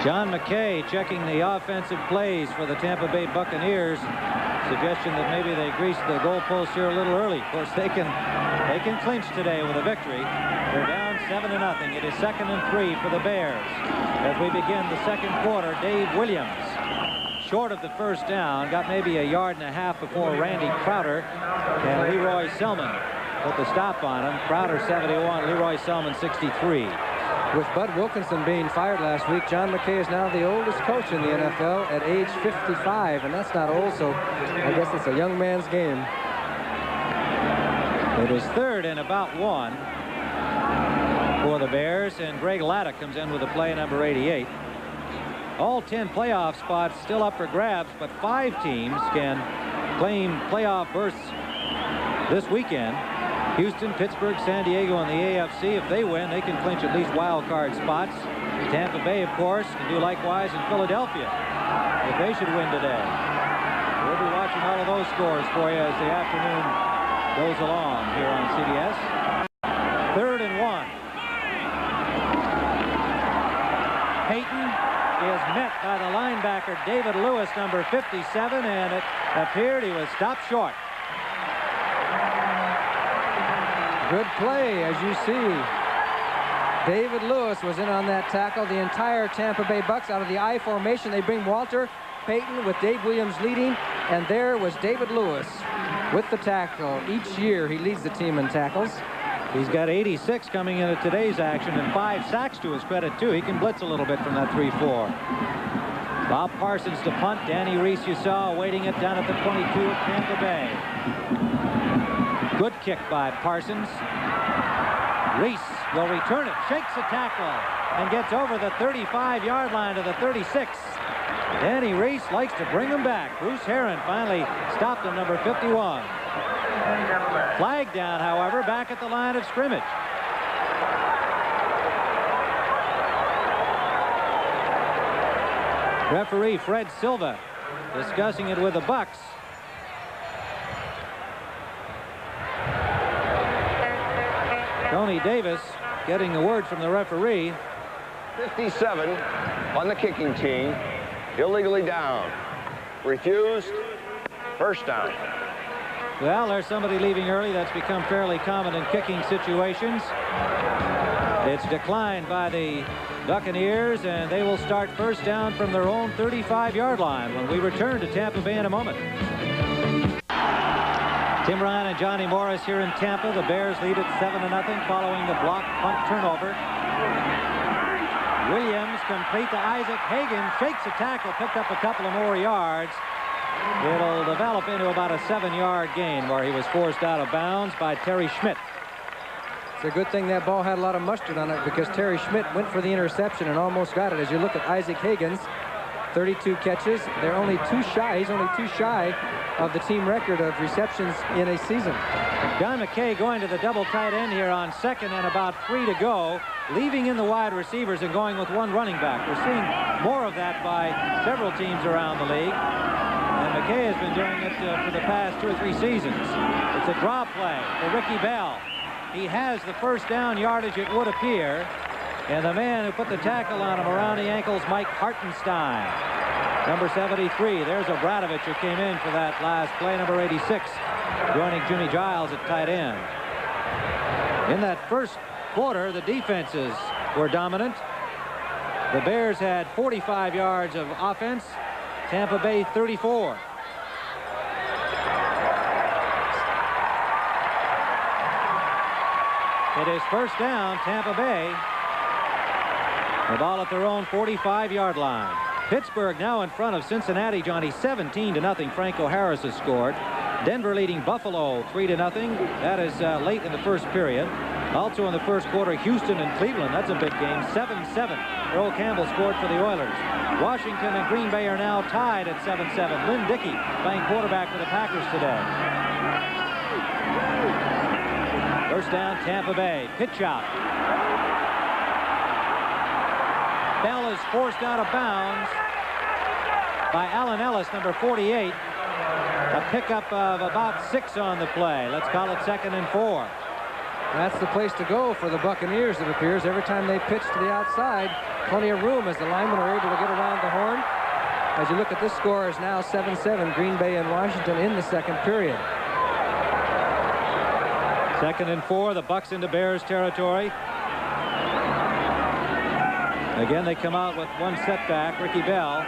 John McKay checking the offensive plays for the Tampa Bay Buccaneers. Suggestion that maybe they greased the goalpost here a little early. Of course, they can clinch today with a victory. They're down 7-0. It is 2nd and 3 for the Bears. As we begin the second quarter, Dave Williams, short of the first down, got maybe a yard and a half before Randy Crowder, and Leroy Selman put the stop on him. Crowder 71, Leroy Selman 63. With Bud Wilkinson being fired last week, John McKay is now the oldest coach in the NFL at age 55, and that's not old, so I guess it's a young man's game. It is 3rd and about 1 for the Bears, and Greg Latta comes in with a play number 88. All 10 playoff spots still up for grabs, but 5 teams can claim playoff berths this weekend. Houston, Pittsburgh, San Diego, and the AFC. If they win, they can clinch at least wild card spots. Tampa Bay, of course, can do likewise in Philadelphia if they should win today. We'll be watching all of those scores for you as the afternoon goes along here on CBS. 3rd and 1. Payton is met by the linebacker David Lewis, number 57, and it appeared he was stopped short. Good play, as you see. David Lewis was in on that tackle. The entire Tampa Bay Bucks out of the I formation. They bring Walter Payton with Dave Williams leading, and there was David Lewis with the tackle. Each year he leads the team in tackles. He's got 86 coming into today's action and 5 sacks to his credit, too. He can blitz a little bit from that 3-4. Bob Parsons to punt. Danny Reese, you saw, awaiting it down at the 22 at Tampa Bay. Good kick by Parsons. Reese will return it, shakes a tackle, and gets over the 35-yard line to the 36. Danny Reese likes to bring him back. Bruce Herron finally stopped at number 51. Flag down, however, back at the line of scrimmage. Referee Fred Silva discussing it with the Bucks. Tony Davis getting the word from the referee. 57 on the kicking team. Illegally down. Refused. First down. Well, there's somebody leaving early. That's become fairly common in kicking situations. It's declined by the Buccaneers, and they will start first down from their own 35-yard line when we return to Tampa Bay in a moment. Tim Ryan and Johnny Morris here in Tampa. The Bears lead at 7-0 following the block punt turnover. Williams complete to Isaac Hagan, shakes a tackle, picked up a couple of more yards. It'll develop into about a 7-yard gain where he was forced out of bounds by Terry Schmidt. It's a good thing that ball had a lot of mustard on it, because Terry Schmidt went for the interception and almost got it. As you look at Isaac Hagan's 32 catches, they're only two shy. He's only two shy of the team record of receptions in a season. John McKay going to the double tight end here on second and about 3 to go, leaving in the wide receivers and going with one running back. We're seeing more of that by several teams around the league. And McKay has been doing it for the past 2 or 3 seasons. It's a draw play for Ricky Bell. He has the first down yardage, it would appear. And the man who put the tackle on him around the ankles, Mike Hartenstein. Number 73, there's Obradovich who came in for that last play. Number 86, joining Jimmy Giles at tight end. In that first quarter, the defenses were dominant. The Bears had 45 yards of offense. Tampa Bay 34. It is first down, Tampa Bay. The ball at their own 45-yard line. Pittsburgh now in front of Cincinnati, Johnny, 17-0. Franco Harris has scored. Denver leading Buffalo 3-0. That is late in the first period. Also in the first quarter, Houston and Cleveland. That's a big game. 7-7. Earl Campbell scored for the Oilers. Washington and Green Bay are now tied at 7-7. Lynn Dickey playing quarterback for the Packers today. First down, Tampa Bay. Pitch out. Bell is forced out of bounds by Allen Ellis, number 48. A pickup of about 6 on the play. Let's call it 2nd and 4. That's the place to go for the Buccaneers, it appears. Every time they pitch to the outside, plenty of room as the linemen are able to get around the horn. As you look at this score, is now 7-7, Green Bay and Washington in the second period. 2nd and 4, the Bucs into Bears territory. Again, they come out with one setback, Ricky Bell.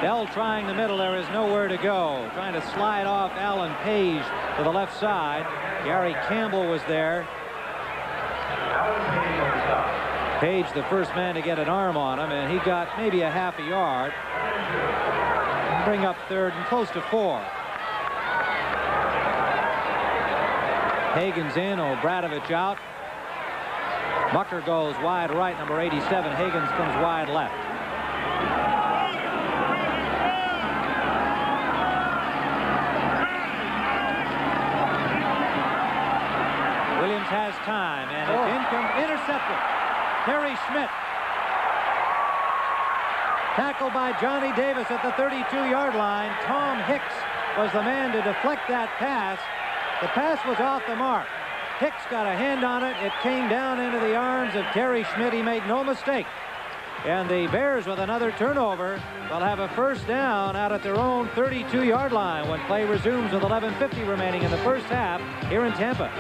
Bell trying the middle. There is nowhere to go. Trying to slide off Alan Page to the left side. Gary Campbell was there. Page, the first man to get an arm on him, and he got maybe a half a yard. Bring up 3rd and close to 4. Hagan's in, Obradovich out. Mucker goes wide right, number 87. Hagan's comes wide left. Williams has time, and it's intercepted. Terry Schmidt. Tackled by Johnny Davis at the 32-yard line. Tom Hicks was the man to deflect that pass. The pass was off the mark. Hicks got a hand on it. It came down into the arms of Terry Schmidt. He made no mistake. And the Bears, with another turnover, will have a first down out at their own 32-yard line when play resumes with 11:50 remaining in the first half here in Tampa.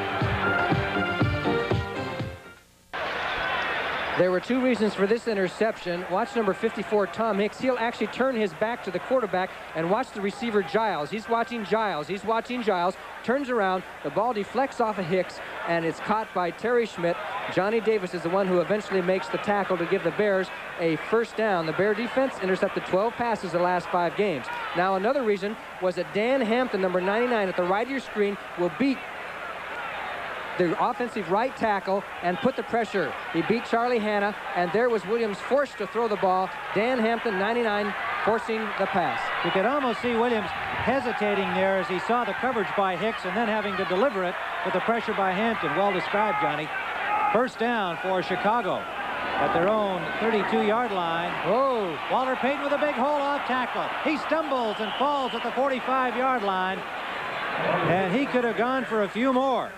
There were two reasons for this interception. Watch number 54, Tom Hicks. He'll actually turn his back to the quarterback and watch the receiver, Giles. He's watching Giles. He's watching Giles. Turns around. The ball deflects off of Hicks, and it's caught by Terry Schmidt. Johnny Davis is the one who eventually makes the tackle to give the Bears a first down. The Bear defense intercepted 12 passes the last 5 games. Now, another reason was that Dan Hampton, number 99, at the right of your screen, will beat the offensive right tackle and put the pressure. He beat Charlie Hanna, and there was Williams forced to throw the ball. Dan Hampton, 99, forcing the pass. You could almost see Williams hesitating there as he saw the coverage by Hicks and then having to deliver it with the pressure by Hampton. Well described, Johnny. First down for Chicago at their own 32-yard line. Oh, Walter Payton with a big hole-off tackle. He stumbles and falls at the 45-yard line, and he could have gone for a few more.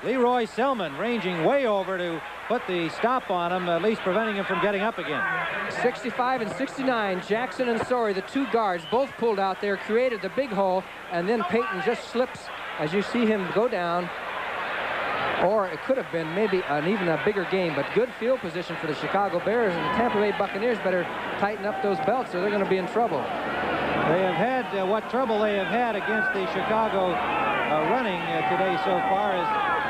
Leroy Selman ranging way over to put the stop on him, at least preventing him from getting up again. 65 and 69, Jackson and Sorey, the two guards, both pulled out there, created the big hole, and then Payton just slips as you see him go down. Or it could have been maybe even a bigger game, but good field position for the Chicago Bears, and the Tampa Bay Buccaneers better tighten up those belts or they're going to be in trouble. They have had what trouble they have had against the Chicago running today so far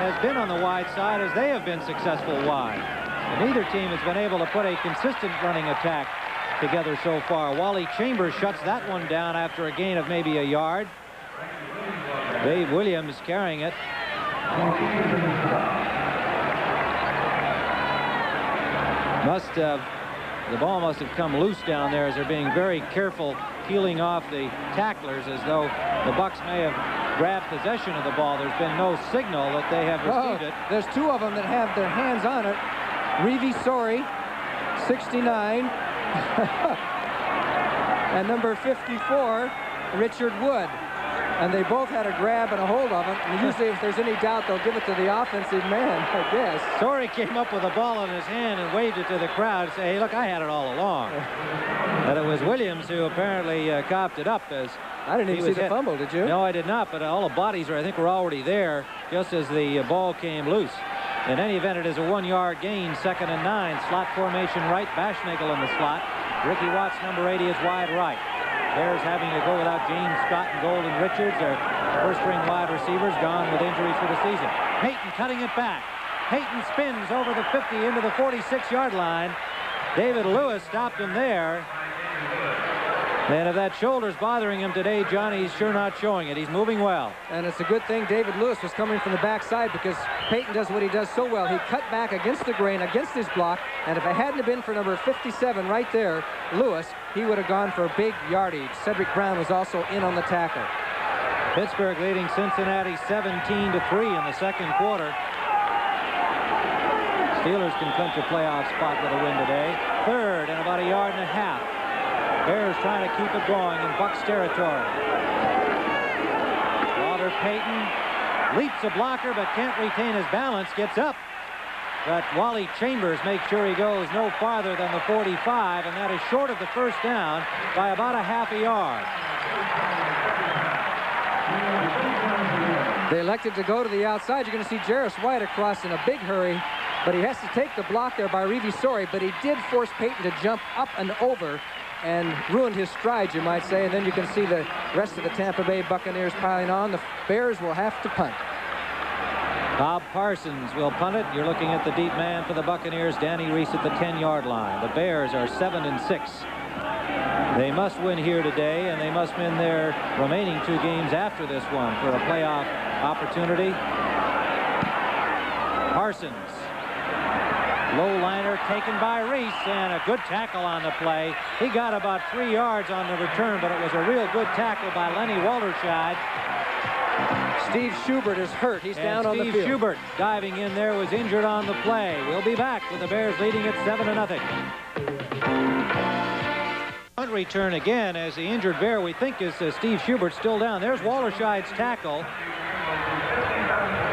has been on the wide side, as they have been successful wide. And neither team has been able to put a consistent running attack together so far. Wally Chambers shuts that one down after a gain of maybe a yard. Dave Williams carrying it. The ball must have come loose down there as they're being very careful peeling off the tacklers, as though the Bucs may have grabbed possession of the ball. There's been no signal that they have received it. There's two of them that have their hands on it. Reevy Sorey, 69, and number 54, Richard Wood. And they both had a grab and a hold of it. And usually if there's any doubt, they'll give it to the offensive man, I guess. Sorey came up with the ball in his hand and waved it to the crowd and said, hey, look, I had it all along. But it was Williams who apparently copped it up. As I didn't even see the fumble, did you? No, I did not, but all the bodies I think were already there just as the ball came loose. In any event, it is a 1-yard gain, 2nd and 9. Slot formation right, Bashnickel in the slot. Ricky Watts, number 80, is wide right. Bears having to go without James Scott and Golden Richards, their first-string wide receivers, gone with injuries for the season. Payton cutting it back. Payton spins over the 50 into the 46-yard line. David Lewis stopped him there. And if that shoulder's bothering him today, Johnny, he's sure not showing it. He's moving well. And it's a good thing David Lewis was coming from the backside, because Payton does what he does so well. He cut back against the grain, against his block, and if it hadn't have been for number 57 right there, Lewis, he would have gone for a big yardage. Cedric Brown was also in on the tackle. Pittsburgh leading Cincinnati 17-3 in the second quarter. Steelers can clinch a playoff spot with a win today. 3rd and about 1.5 yards. Bears trying to keep it going in Bucs territory. Walter Payton leaps a blocker but can't retain his balance, gets up. But Wally Chambers makes sure he goes no farther than the 45, and that is short of the first down by about 1/2 yard. They elected to go to the outside. You're going to see Jarris White across in a big hurry, but he has to take the block there by Reevy Sorey, but he did force Payton to jump up and over and ruined his stride, you might say. And then you can see the rest of the Tampa Bay Buccaneers piling on. The Bears will have to punt. Bob Parsons will punt it. You're looking at the deep man for the Buccaneers, Danny Reese at the 10-yard line. The Bears are 7-6. They must win here today, and they must win their remaining 2 games after this one for a playoff opportunity. Parsons. Low liner taken by Reese, and a good tackle on the play. He got about 3 yards on the return, but it was a real good tackle by Lenny Walterscheid. Steve Schubert is hurt. He's down on the field. Steve Schubert diving in there was injured on the play. We'll be back with the Bears leading at 7-0. Punt return again as the injured Bear, we think, is Steve Schubert, still down. There's Walterscheid's tackle.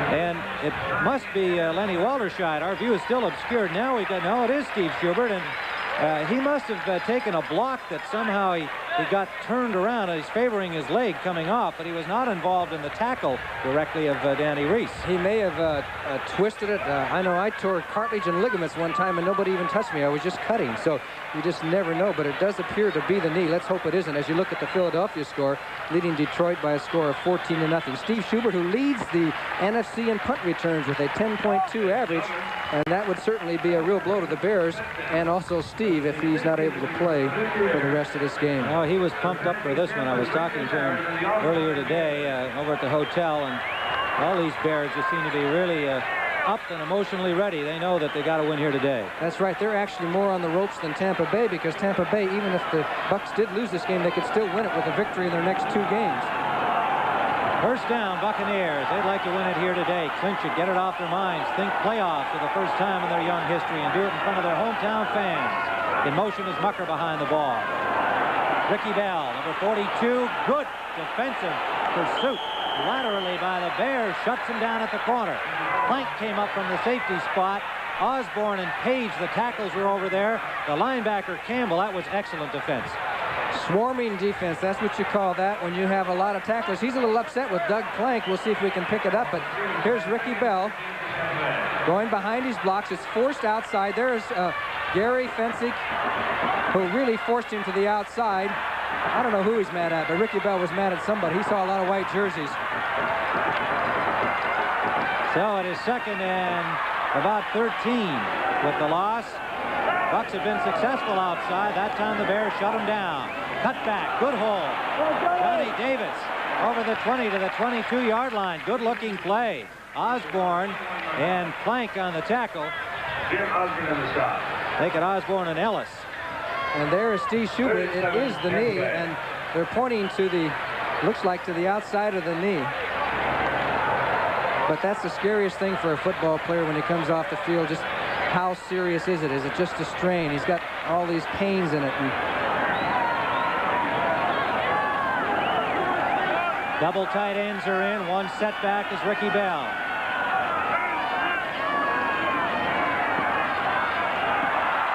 And it must be Lenny Walterscheid. Our view is still obscured. Now we got, no, it is Steve Schubert, and he must have taken a block that somehow he He got turned around. He's favoring his leg coming off, but he was not involved in the tackle directly of Danny Reese. He may have twisted it. I know I tore cartilage and ligaments one time, and nobody even touched me. I was just cutting, so you just never know. But it does appear to be the knee. Let's hope it isn't. As you look at the Philadelphia score, leading Detroit by a score of 14-0. Steve Schubert, who leads the NFC in punt returns with a 10.2 average, and that would certainly be a real blow to the Bears, and also Steve if he's not able to play for the rest of this game. Oh, he was pumped up for this one. I was talking to him earlier today over at the hotel, and all these Bears just seem to be really up and emotionally ready. They know that they got to win here today. That's right. They're actually more on the ropes than Tampa Bay, because Tampa Bay, even if the Bucs did lose this game, they could still win it with a victory in their next 2 games. First down, Buccaneers. They'd like to win it here today. Clinch it, get it off their minds. Think playoffs for the first time in their young history, and do it in front of their hometown fans. In motion is Mucker behind the ball. Ricky Bell, number 42. Good defensive pursuit laterally by the Bears. Shuts him down at the corner. Plank came up from the safety spot. Osborne and Page, the tackles, were over there. The linebacker, Campbell, that was excellent defense. Swarming defense, that's what you call that when you have a lot of tacklers. He's a little upset with Doug Plank. We'll see if we can pick it up, but here's Ricky Bell going behind his blocks. It's forced outside. There's Gary Fensick, who really forced him to the outside. I don't know who he's mad at, but Ricky Bell was mad at somebody. He saw a lot of white jerseys. So it is second and about 13 with the loss. Bucs have been successful outside. That time the Bears shut them down. Cut back, good hole. Johnny Davis over the 20 to the 22-yard line. Good looking play. Osborne and Plank on the tackle. Make it Osborne and Ellis. And there is Steve Schubert. It is the knee, and they're pointing to the, looks like to the outside of the knee. But that's the scariest thing for a football player when he comes off the field. Just how serious is it? Is it just a strain? He's got all these pains in it. And double tight ends are in. One setback is Ricky Bell.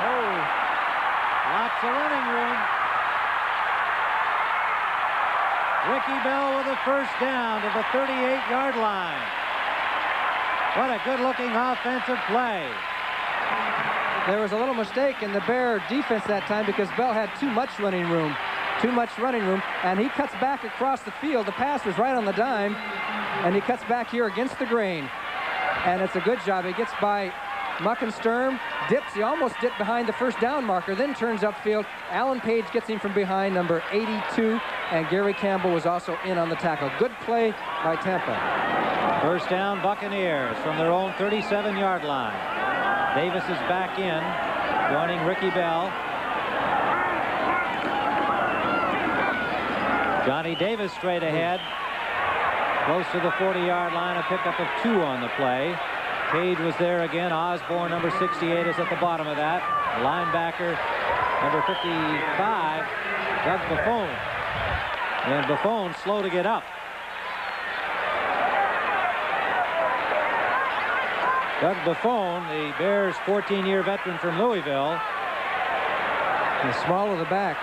Oh, lots of running room. Ricky Bell with a first down to the 38-yard line. What a good-looking offensive play. There was a little mistake in the Bear defense that time because Bell had too much running room. And he cuts back across the field. The pass was right on the dime, and he cuts back here against the grain. And it's a good job. He gets by Muckensturm, dips. He almost dipped behind the first down marker, then turns upfield. Alan Page gets him from behind, number 82, and Gary Campbell was also in on the tackle. Good play by Tampa. First down, Buccaneers from their own 37-yard line. Davis is back in, joining Ricky Bell. Johnny Davis straight ahead, close to the 40-yard line, a pickup of 2 on the play. Page was there again. Osborne, number 68, is at the bottom of that. Linebacker, number 55, Doug Buffone. And Buffone slow to get up. Doug Buffone, the Bears' 14-year veteran from Louisville. The small of the back.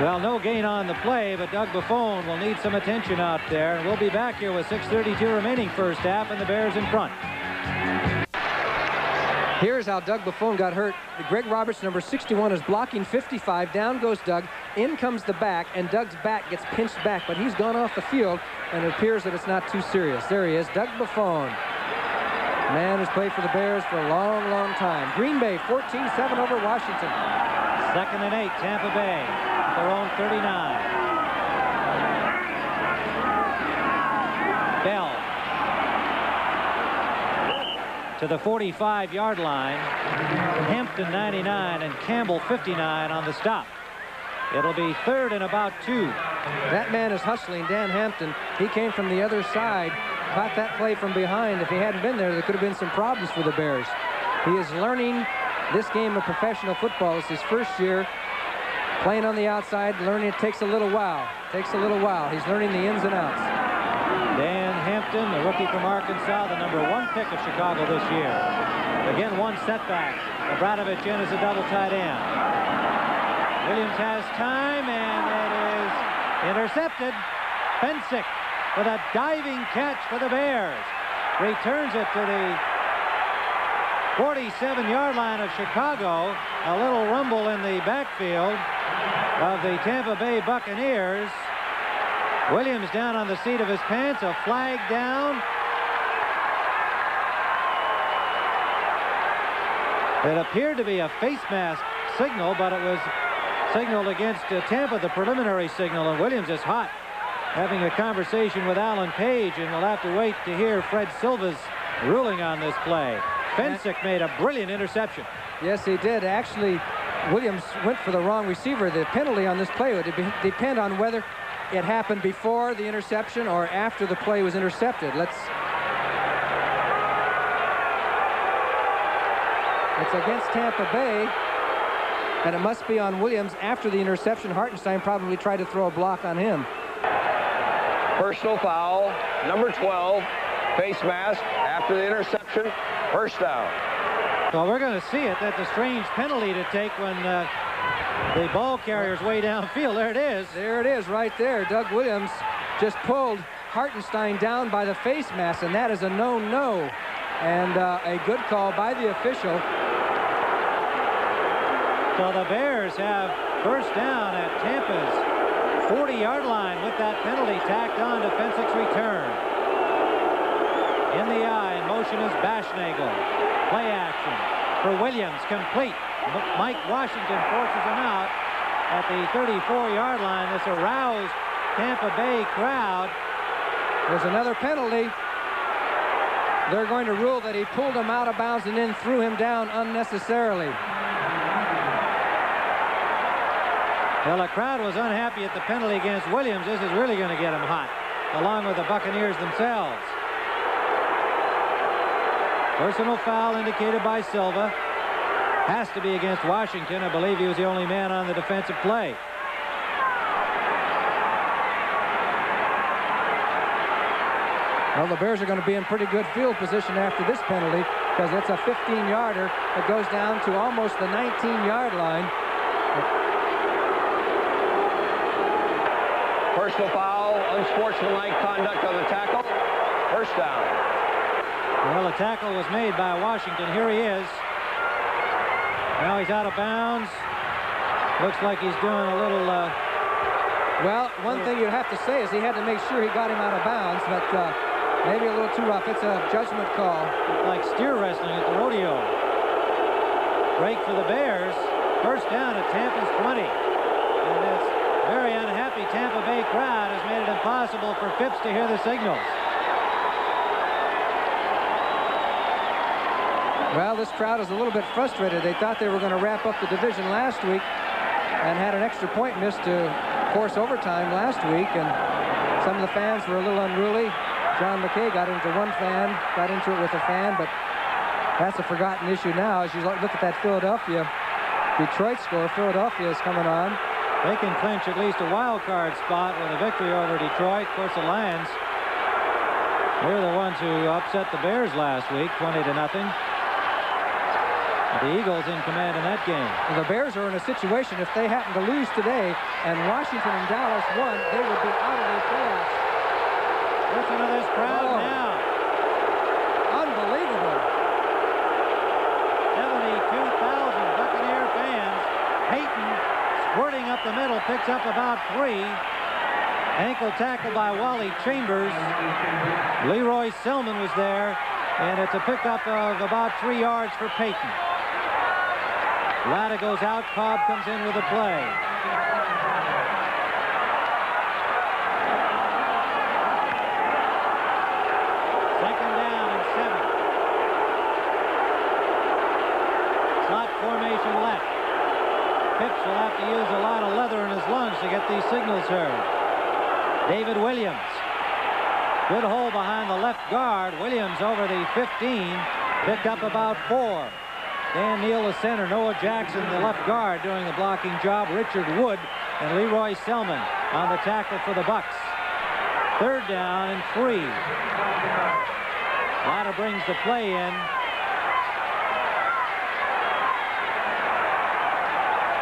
Well, no gain on the play, but Doug Buffone will need some attention out there. And we'll be back here with 6:32 remaining first half, and the Bears in front. Here's how Doug Buffone got hurt. Greg Roberts, number 61, is blocking 55. Down goes Doug. In comes the back, and Doug's back gets pinched back, but he's gone off the field, and it appears that it's not too serious. There he is, Doug Buffone. Man who's played for the Bears for a long, long time. Green Bay, 14-7 over Washington. Second and 8, Tampa Bay, their own 39. Bell to the 45-yard line. Hampton 99 and Campbell 59 on the stop. It'll be third and about 2. That man is hustling, Dan Hampton. He came from the other side, caught that play from behind. If he hadn't been there, there could have been some problems for the Bears. He is learning this game of professional football. It's his first year playing on the outside, learning. It takes a little while. He's learning the ins and outs. Dan Hampton, the rookie from Arkansas, the #1 pick of Chicago this year. Again, one setback. Obradovic in as a double tight end. Williams has time, and it is intercepted. Fensick with a diving catch for the Bears. Returns it to the 47-yard line of Chicago. A little rumble in the backfield of the Tampa Bay Buccaneers. Williams down on the seat of his pants. A flag down. It appeared to be a face mask signal, but it was signaled against Tampa, the preliminary signal, and Williams is hot, having a conversation with Alan Page, and we'll have to wait to hear Fred Silva's ruling on this play. Fensick made a brilliant interception. Yes, he did. Actually, Williams went for the wrong receiver. The penalty on this play would depend on whether it happened before the interception or after the play was intercepted. It's against Tampa Bay, and it must be on Williams after the interception. Hartenstein probably tried to throw a block on him. Personal foul, #12, face mask after the interception, first down. Well, we're going to see it. That's a strange penalty to take when the ball carrier's way downfield. There it is. There it is right there. Doug Williams just pulled Hartenstein down by the face mask, and that is a no-no. And a good call by the official. So the Bears have first down at Tampa's 40-yard line with that penalty tacked on to Fensick's return. In the eye, in motion is Bashnagel. Play action for Williams, complete. Mike Washington forces him out at the 34-yard line. This aroused Tampa Bay crowd. There's another penalty. They're going to rule that he pulled him out of bounds and then threw him down unnecessarily. Well, the crowd was unhappy at the penalty against Williams. This is really going to get him hot, along with the Buccaneers themselves. Personal foul indicated by Silva. Has to be against Washington. I believe he was the only man on the defensive play. Well, the Bears are going to be in pretty good field position after this penalty, because it's a 15-yarder that goes down to almost the 19-yard line. Personal foul, unsportsmanlike conduct on the tackle, first down. Well, the tackle was made by Washington. Here he is. Now he's out of bounds. Looks like he's doing a little... Well, one thing you'd have to say is he had to make sure he got him out of bounds, but maybe a little too rough. It's a judgment call. Like steer wrestling at the rodeo. Break for the Bears. First down at Tampa's 20. And this very unhappy Tampa Bay crowd has made it impossible for Phipps to hear the signals. Well, this crowd is a little bit frustrated. They thought they were going to wrap up the division last week and had an extra point missed to force overtime last week, and some of the fans were a little unruly. John McKay got into it with a fan, but that's a forgotten issue now. As you look at that Philadelphia-Detroit score, Philadelphia is coming on. They can clinch at least a wild card spot with a victory over Detroit. Of course, the Lions, they're the ones who upset the Bears last week, 20-0. The Eagles in command in that game. Well, the Bears are in a situation, if they happen to lose today and Washington and Dallas won, they would be out of the playoffs. Listen to this crowd now. Unbelievable. 72,000 Buccaneer fans. Peyton squirting up the middle, picks up about 3. Ankle tackle by Wally Chambers. Leroy Selman was there, and it's a pickup of about 3 yards for Peyton. Latta goes out. Cobb comes in with a play. Second down and 7. Slot formation left. Phipps will have to use a lot of leather in his lungs to get these signals heard. David Williams. Good hole behind the left guard. Williams over the 15. Picked up about 4. Dan Neal, the center. Noah Jackson, the left guard, doing the blocking job. Richard Wood and Leroy Selman on the tackle for the Bucks. 3rd down and 3. Latta brings the play in.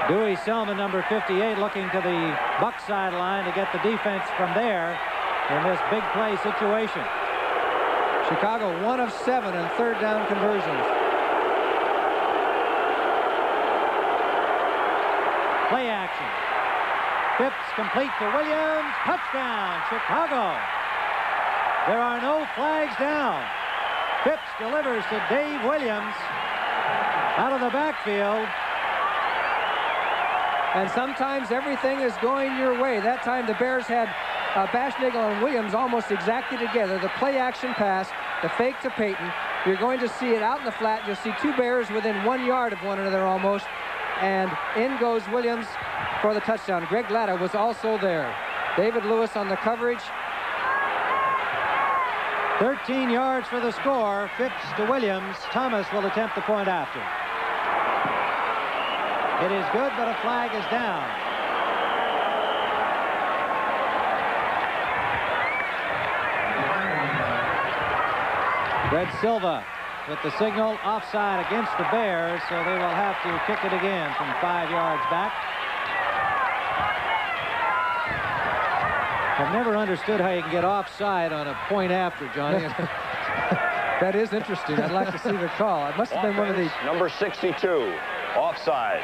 Dewey Selman, number 58, looking to the Buck sideline to get the defense from there in this big play situation. Chicago 1 of 7 in 3rd down conversions. Play action. Phipps complete to Williams. Touchdown, Chicago. There are no flags down. Phipps delivers to Dave Williams out of the backfield. And sometimes everything is going your way. That time the Bears had Bashnagel and Williams almost exactly together. The play action pass, the fake to Payton. You're going to see it out in the flat. You'll see 2 Bears within 1 yard of one another almost. And in goes Williams for the touchdown. Greg Latta was also there. David Lewis on the coverage. 13 yards for the score. Phipps to Williams. Thomas will attempt the point after. It is good, but a flag is down. Red Silva with the signal offside against the Bears, so they will have to kick it again from 5 yards back. I've never understood how you can get offside on a point after, Johnny. That is interesting. I'd like to see the call. It must have been one of the... Number 62, offside.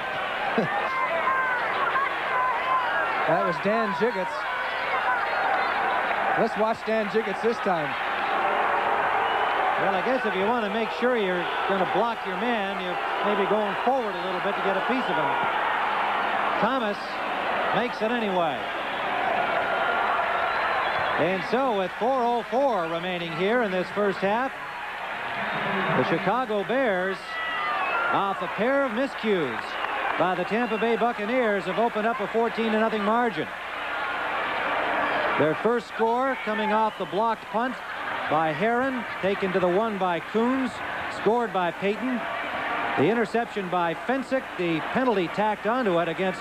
That was Dan Jiggets. Let's watch Dan Jiggets this time. Well, I guess if you want to make sure you're going to block your man, you're maybe going forward a little bit to get a piece of him. Thomas makes it anyway. And so with 4:04 remaining here in this first half, the Chicago Bears, off a pair of miscues by the Tampa Bay Buccaneers, have opened up a 14-0 margin. Their first score coming off the blocked punt by Heron, taken to the 1 by Coons, scored by Payton. The interception by Fensick, the penalty tacked onto it against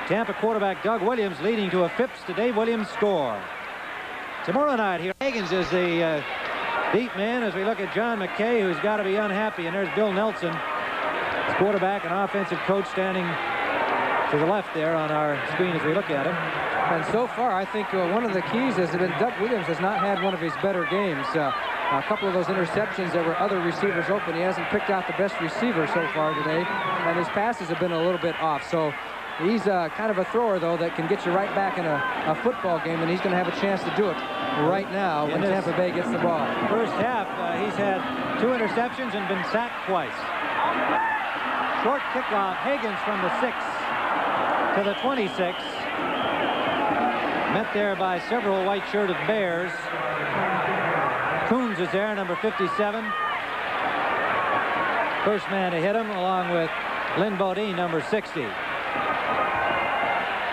Tampa quarterback Doug Williams, leading to a Phipps to Dave Williams score. Tomorrow night here, Higgins is the deep man as we look at John McKay, who's got to be unhappy, and there's Bill Nelson, his quarterback and offensive coach, standing to the left there on our screen as we look at him. And so far, I think one of the keys has been Doug Williams has not had one of his better games. A couple of those interceptions, there were other receivers open. He hasn't picked out the best receiver so far today, and his passes have been a little bit off. So he's kind of a thrower, though, that can get you right back in a football game, and he's going to have a chance to do it right now when Tampa Bay gets the ball. First half, he's had 2 interceptions and been sacked twice. Short kickoff, Higgins from the 6 to the 26. Met there by several white-shirted Bears. Coons is there, number 57. First man to hit him, along with Lynn Bodine, number 60.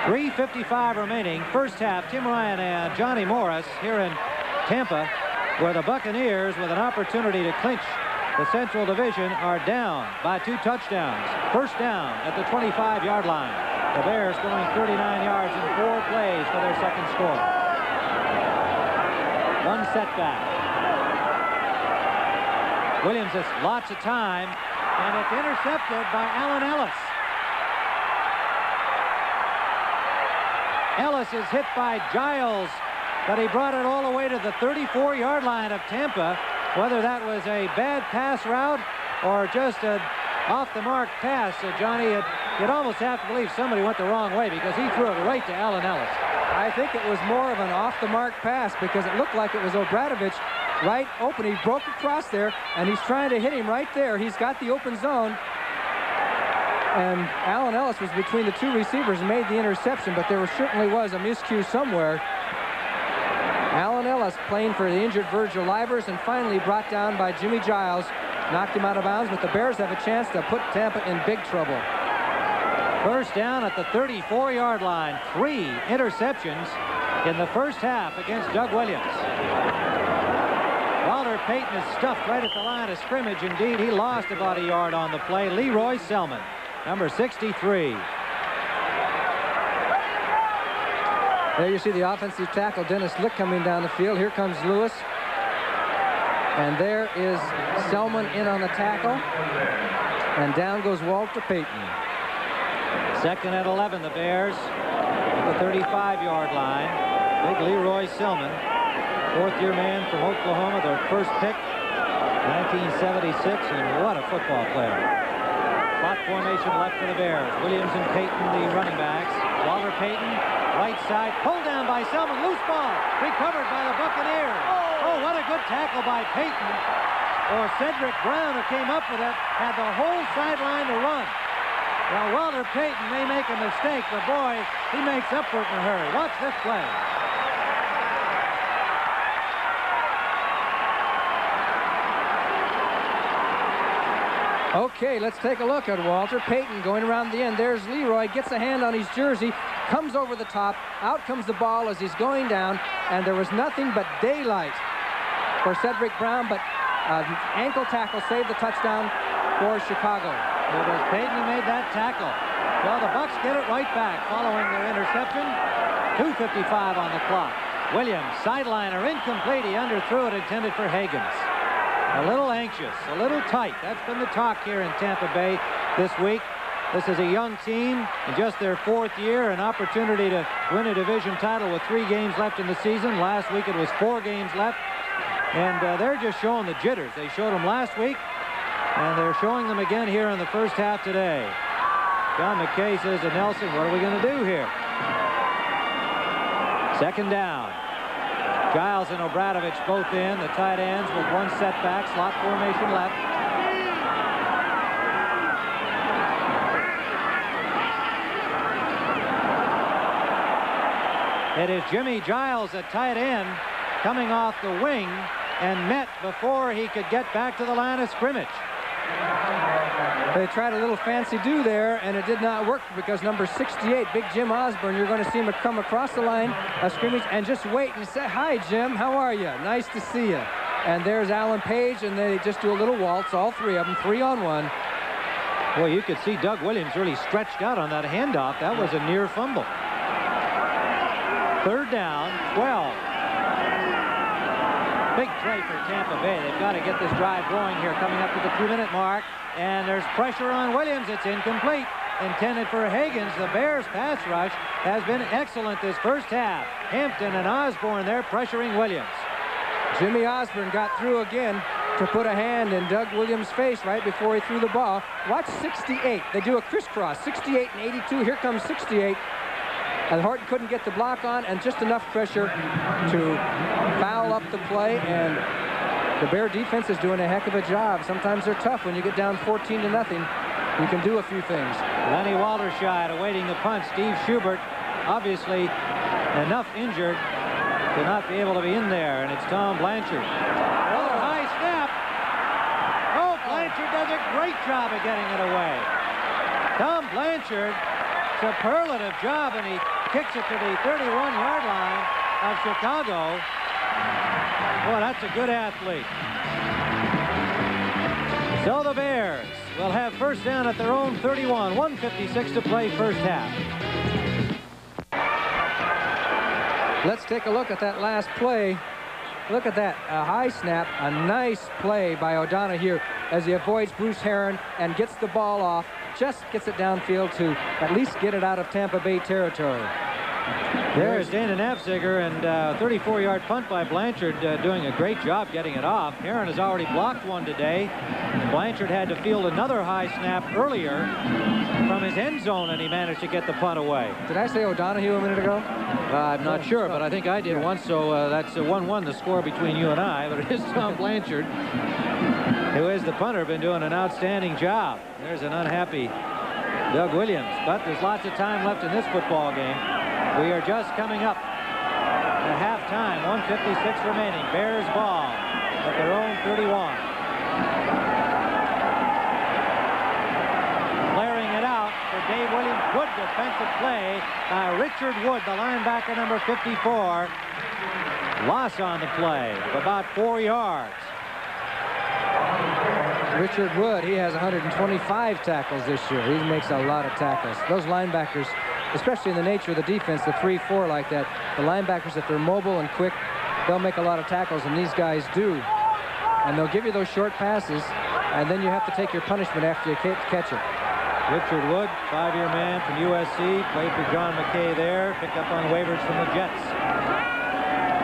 3:55 remaining. First half, Tim Ryan and Johnny Morris here in Tampa, where the Buccaneers, with an opportunity to clinch the Central Division, are down by 2 touchdowns. First down at the 25-yard line. The Bears going 39 yards in 4 plays for their second score. 1 setback. Williams has lots of time, and it's intercepted by Allen Ellis. Ellis is hit by Giles, but he brought it all the way to the 34-yard line of Tampa. Whether that was a bad pass route or just an off-the-mark pass, Johnny, you'd almost have to believe somebody went the wrong way, because he threw it right to Allen Ellis. I think it was more of an off-the-mark pass, because it looked like it was Obradovich right open. He broke across there, and he's trying to hit him right there. He's got the open zone. And Allen Ellis was between the 2 receivers and made the interception, but there certainly was a miscue somewhere. Allen Ellis playing for the injured Virgil Livers, and finally brought down by Jimmy Giles. Knocked him out of bounds, but the Bears have a chance to put Tampa in big trouble. First down at the 34-yard line. 3 interceptions in the first half against Doug Williams. Walter Payton is stuffed right at the line of scrimmage. Indeed, he lost about a yard on the play. Leroy Selman, number 63. There you see the offensive tackle, Dennis Lick, coming down the field. Here comes Lewis. And there is Selman in on the tackle. And down goes Walter Payton. Second and 11, the Bears at the 35-yard line. Big Leroy Selman, fourth-year man from Oklahoma, their first pick, 1976, and what a football player. Slot formation left for the Bears. Williams and Payton, the running backs. Walter Payton, right side, pulled down by Selman, loose ball, recovered by the Buccaneers. Oh, what a good tackle by Payton. Or Cedric Brown, who came up with it, had the whole sideline to run. Well, Walter Payton may make a mistake, but boy, he makes up for it in a hurry. Watch this play. Okay, let's take a look at Walter Payton going around the end. There's Leroy, gets a hand on his jersey, comes over the top, out comes the ball as he's going down, and there was nothing but daylight for Cedric Brown, but an ankle tackle saved the touchdown for Chicago. It was Payton who made that tackle. Well, the Bucs get it right back following their interception. 2:55 on the clock. Williams, sideliner, incomplete. He underthrew it, intended for Higgins. A little anxious, a little tight. That's been the talk here in Tampa Bay this week. This is a young team in just their fourth year, an opportunity to win a division title with 3 games left in the season. Last week it was 4 games left, and they're just showing the jitters. They showed them last week, and they're showing them again here in the first half today. John McKay says to Nelson, what are we going to do here? Second down. Giles and Obradovich both in, the tight ends with one setback, slot formation left. It is Jimmy Giles at tight end coming off the wing and met before he could get back to the line of scrimmage. They tried a little fancy-do there, and it did not work because number 68, Big Jim Osborne, you're going to see him come across the line of scrimmage and just wait and say, hi, Jim, how are you? Nice to see you. And there's Alan Page, and they just do a little waltz, all 3 of them, 3-on-1. Boy, you could see Doug Williams really stretched out on that handoff. That was a near fumble. Third down, 12. Big play for Tampa Bay. They've got to get this drive going here, coming up to the 2-minute mark. And there's pressure on Williams. It's incomplete. Intended for Higgins. The Bears' pass rush has been excellent this first half. Hampton and Osborne there pressuring Williams. Jimmy Osborne got through again to put a hand in Doug Williams' face right before he threw the ball. Watch 68. They do a crisscross. 68 and 82. Here comes 68. And Horton couldn't get the block on, and just enough pressure to foul up the play, and the Bear defense is doing a heck of a job. Sometimes they're tough when you get down 14-0. You can do a few things. Lenny Walterscheid awaiting the punt. Steve Schubert, obviously enough injured to not be able to be in there, and it's Tom Blanchard. Oh, high snap. Oh, Blanchard does a great job of getting it away. Tom Blanchard, superlative job, and he kicks it to the 31-yard line of Chicago. Boy, that's a good athlete. So the Bears will have first down at their own 31. 1:56 to play first half. Let's take a look at that last play. Look at that, a high snap, a nice play by O'Donohue as he avoids Bruce Herron and gets the ball off, just gets it downfield to at least get it out of Tampa Bay territory. There's Dana Nafziger, and 34-yard punt by Blanchard, doing a great job getting it off. Herron has already blocked one today. Blanchard had to field another high snap earlier from his end zone, and he managed to get the punt away. Did I say O'Donohue a minute ago? I'm not sure, but I think I did once, so that's 1-1 the score between you and I. But it is Tom Blanchard, who is the punter, been doing an outstanding job. There's an unhappy Doug Williams, but there's lots of time left in this football game. We are just coming up at halftime. 1:56 remaining. Bears ball at their own 31. Clearing it out for Dave Williams. Good defensive play by Richard Wood, the linebacker, number 54. Loss on the play of about 4 yards. Richard Wood, he has 125 tackles this year. He makes a lot of tackles. Those linebackers especially in the nature of the defense, the 3-4 like that. The linebackers, if they're mobile and quick, they'll make a lot of tackles, and these guys do. And they'll give you those short passes, and then you have to take your punishment after you catch it. Richard Wood, 5-year man from USC, played for John McKay there, picked up on waivers from the Jets.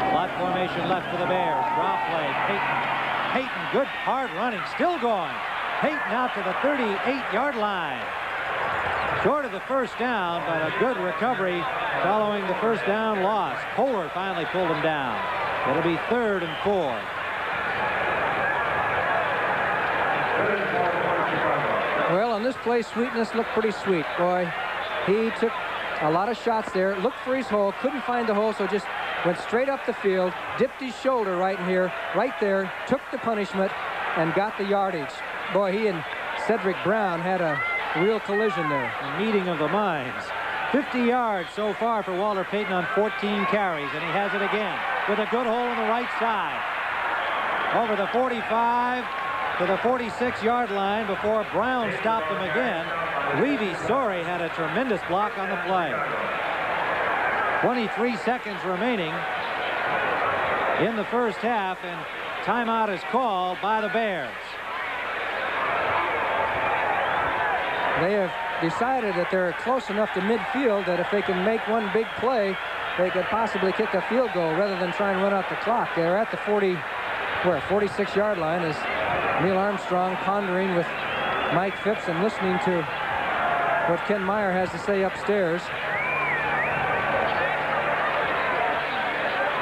Slot formation left for the Bears. Draw play. Payton, good hard running, still going. Payton out to the 38-yard line. Short of the first down, but a good recovery following the first down loss. Kohler finally pulled him down. It'll be 3rd and 4. Well, on this play, Sweetness looked pretty sweet. Boy, he took a lot of shots there, looked for his hole, couldn't find the hole, so just went straight up the field, dipped his shoulder right in here, right there, took the punishment, and got the yardage. Boy, he and Cedric Brown had a real collision there. A meeting of the minds. 50 yards so far for Walter Payton on 14 carries, and he has it again with a good hole on the right side. Over the 45 to the 46-yard line before Brown stopped him again. Levy Sorey had a tremendous block on the play. 23 seconds remaining in the first half, and timeout is called by the Bears. They have decided that they're close enough to midfield that if they can make one big play, they could possibly kick a field goal rather than try and run out the clock. They're at the 46-yard line as Neil Armstrong pondering with Mike Phipps and listening to what Ken Meyer has to say upstairs.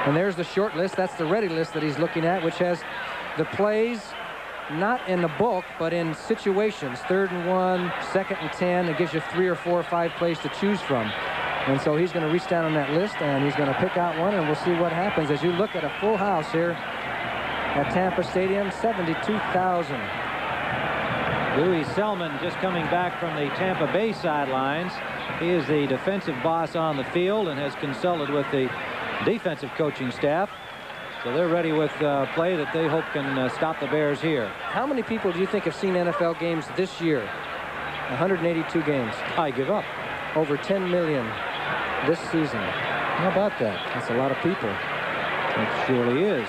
And there's the short list. That's the ready list that he's looking at, which has the plays not in the bulk, but in situations. 3rd and 1, 2nd and 10. It gives you 3 or 4 or 5 plays to choose from. And so he's going to reach down on that list, and he's going to pick out one, and we'll see what happens as you look at a full house here at Tampa Stadium, 72,000. Louis Selman just coming back from the Tampa Bay sidelines. He is the defensive boss on the field and has consulted with the defensive coaching staff. So they're ready with a play that they hope can stop the Bears here. How many people do you think have seen NFL games this year? 182 games. I give up. Over 10 million this season. How about that? That's a lot of people. It surely is.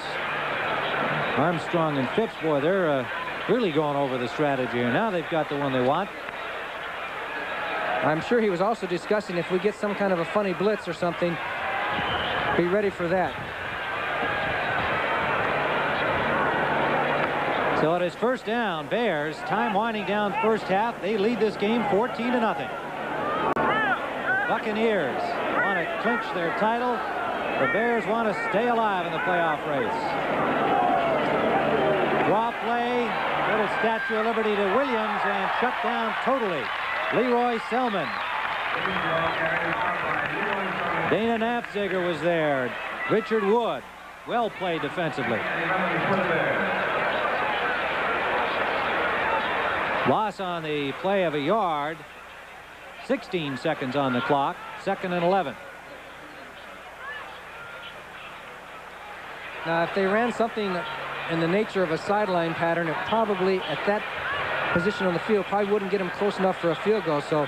Armstrong and Phipps, boy, they're really going over the strategy, and now they've got the one they want. I'm sure he was also discussing if we get some kind of a funny blitz or something, be ready for that. So it is first down, Bears. Time winding down first half. They lead this game 14-0. Buccaneers want to clinch their title. The Bears want to stay alive in the playoff race. Draw play, little Statue of Liberty to Williams, and shut down totally. Leroy Selman. Dana Nafziger was there. Richard Wood. Well played defensively. Loss on the play of a yard. 16 seconds on the clock. 2nd and 11. Now, if they ran something in the nature of a sideline pattern, it probably, at that position on the field, probably wouldn't get them close enough for a field goal. So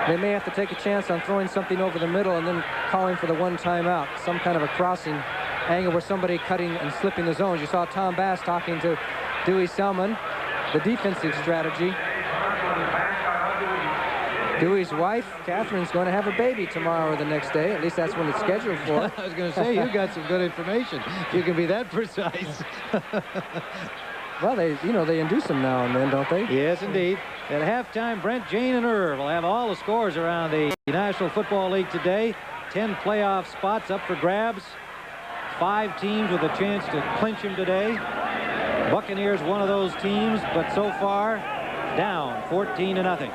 they may have to take a chance on throwing something over the middle and then calling for the one timeout. Some kind of a crossing angle where somebody cutting and slipping the zones. You saw Tom Bass talking to Dewey Selman, the defensive strategy. Dewey's wife, Catherine's going to have a baby tomorrow or the next day. At least that's when it's scheduled for. I was going to say, you got some good information. You can be that precise. Well, they induce them now and then, don't they? Yes, indeed. At halftime, Brent, Jane, and Irv will have all the scores around the National Football League today. 10 playoff spots up for grabs. 5 teams with a chance to clinch them today. Buccaneers, one of those teams, but so far, down 14-0.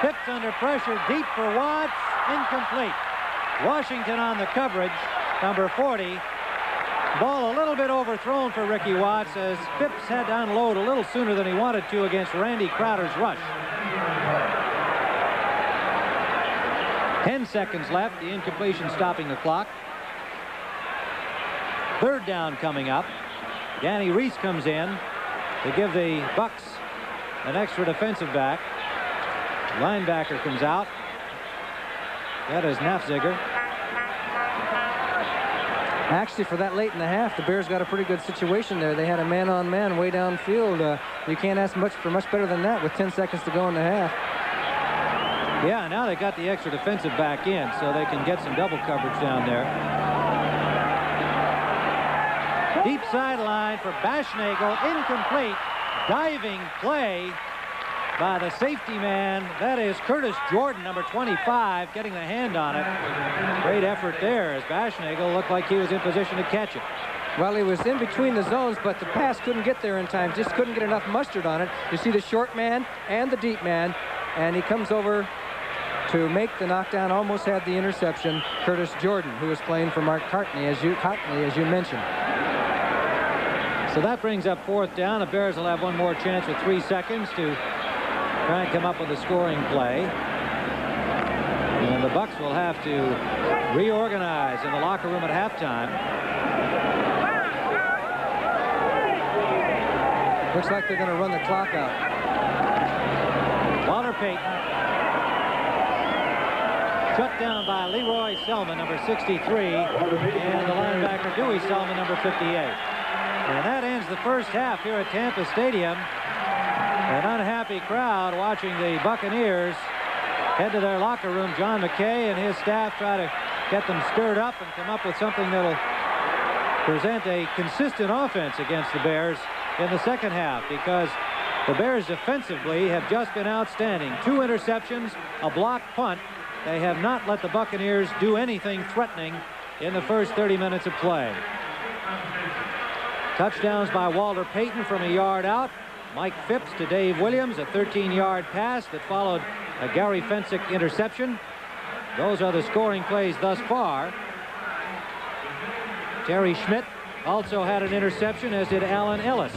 Phipps under pressure, deep for Watts, incomplete. Washington on the coverage, number 40. Ball a little bit overthrown for Ricky Watts as Phipps had to unload a little sooner than he wanted to against Randy Crowder's rush. 10 seconds left, the incompletion stopping the clock. Third down coming up. Danny Reese comes in to give the Bucks an extra defensive back. Linebacker comes out. That is Nafziger. Actually, for that late in the half, the Bears got a pretty good situation there. They had a man-on-man way downfield. You can't ask for much better than that with 10 seconds to go in the half. Yeah, now they got the extra defensive back in, so they can get some double coverage down there. Deep sideline for Baschnagel, incomplete. Diving play by the safety man. That is Curtis Jordan, number 25, getting the hand on it. Great effort there as Baschnagel looked like he was in position to catch it. Well, he was in between the zones, but the pass couldn't get there in time. Just couldn't get enough mustard on it. You see the short man and the deep man, and he comes over to make the knockdown. Almost had the interception. Curtis Jordan, who was playing for Mark Hartney, as you mentioned. So that brings up fourth down. The Bears will have one more chance with 3 seconds to try and come up with a scoring play. And the Bucks will have to reorganize in the locker room at halftime. Looks like they're going to run the clock out. Walter Payton. Shut down by Leroy Selman, number 63, and the linebacker Dewey Selman, number 58. And that ends the first half here at Tampa Stadium. An unhappy crowd watching the Buccaneers head to their locker room. John McKay and his staff try to get them stirred up and come up with something that'll present a consistent offense against the Bears in the second half, because the Bears defensively have just been outstanding. 2 interceptions, a blocked punt. They have not let the Buccaneers do anything threatening in the first 30 minutes of play. Touchdowns by Walter Payton from a yard out. Mike Phipps to Dave Williams, a 13-yard pass that followed a Gary Fensick interception. Those are the scoring plays thus far. Terry Schmidt also had an interception, as did Alan Ellis.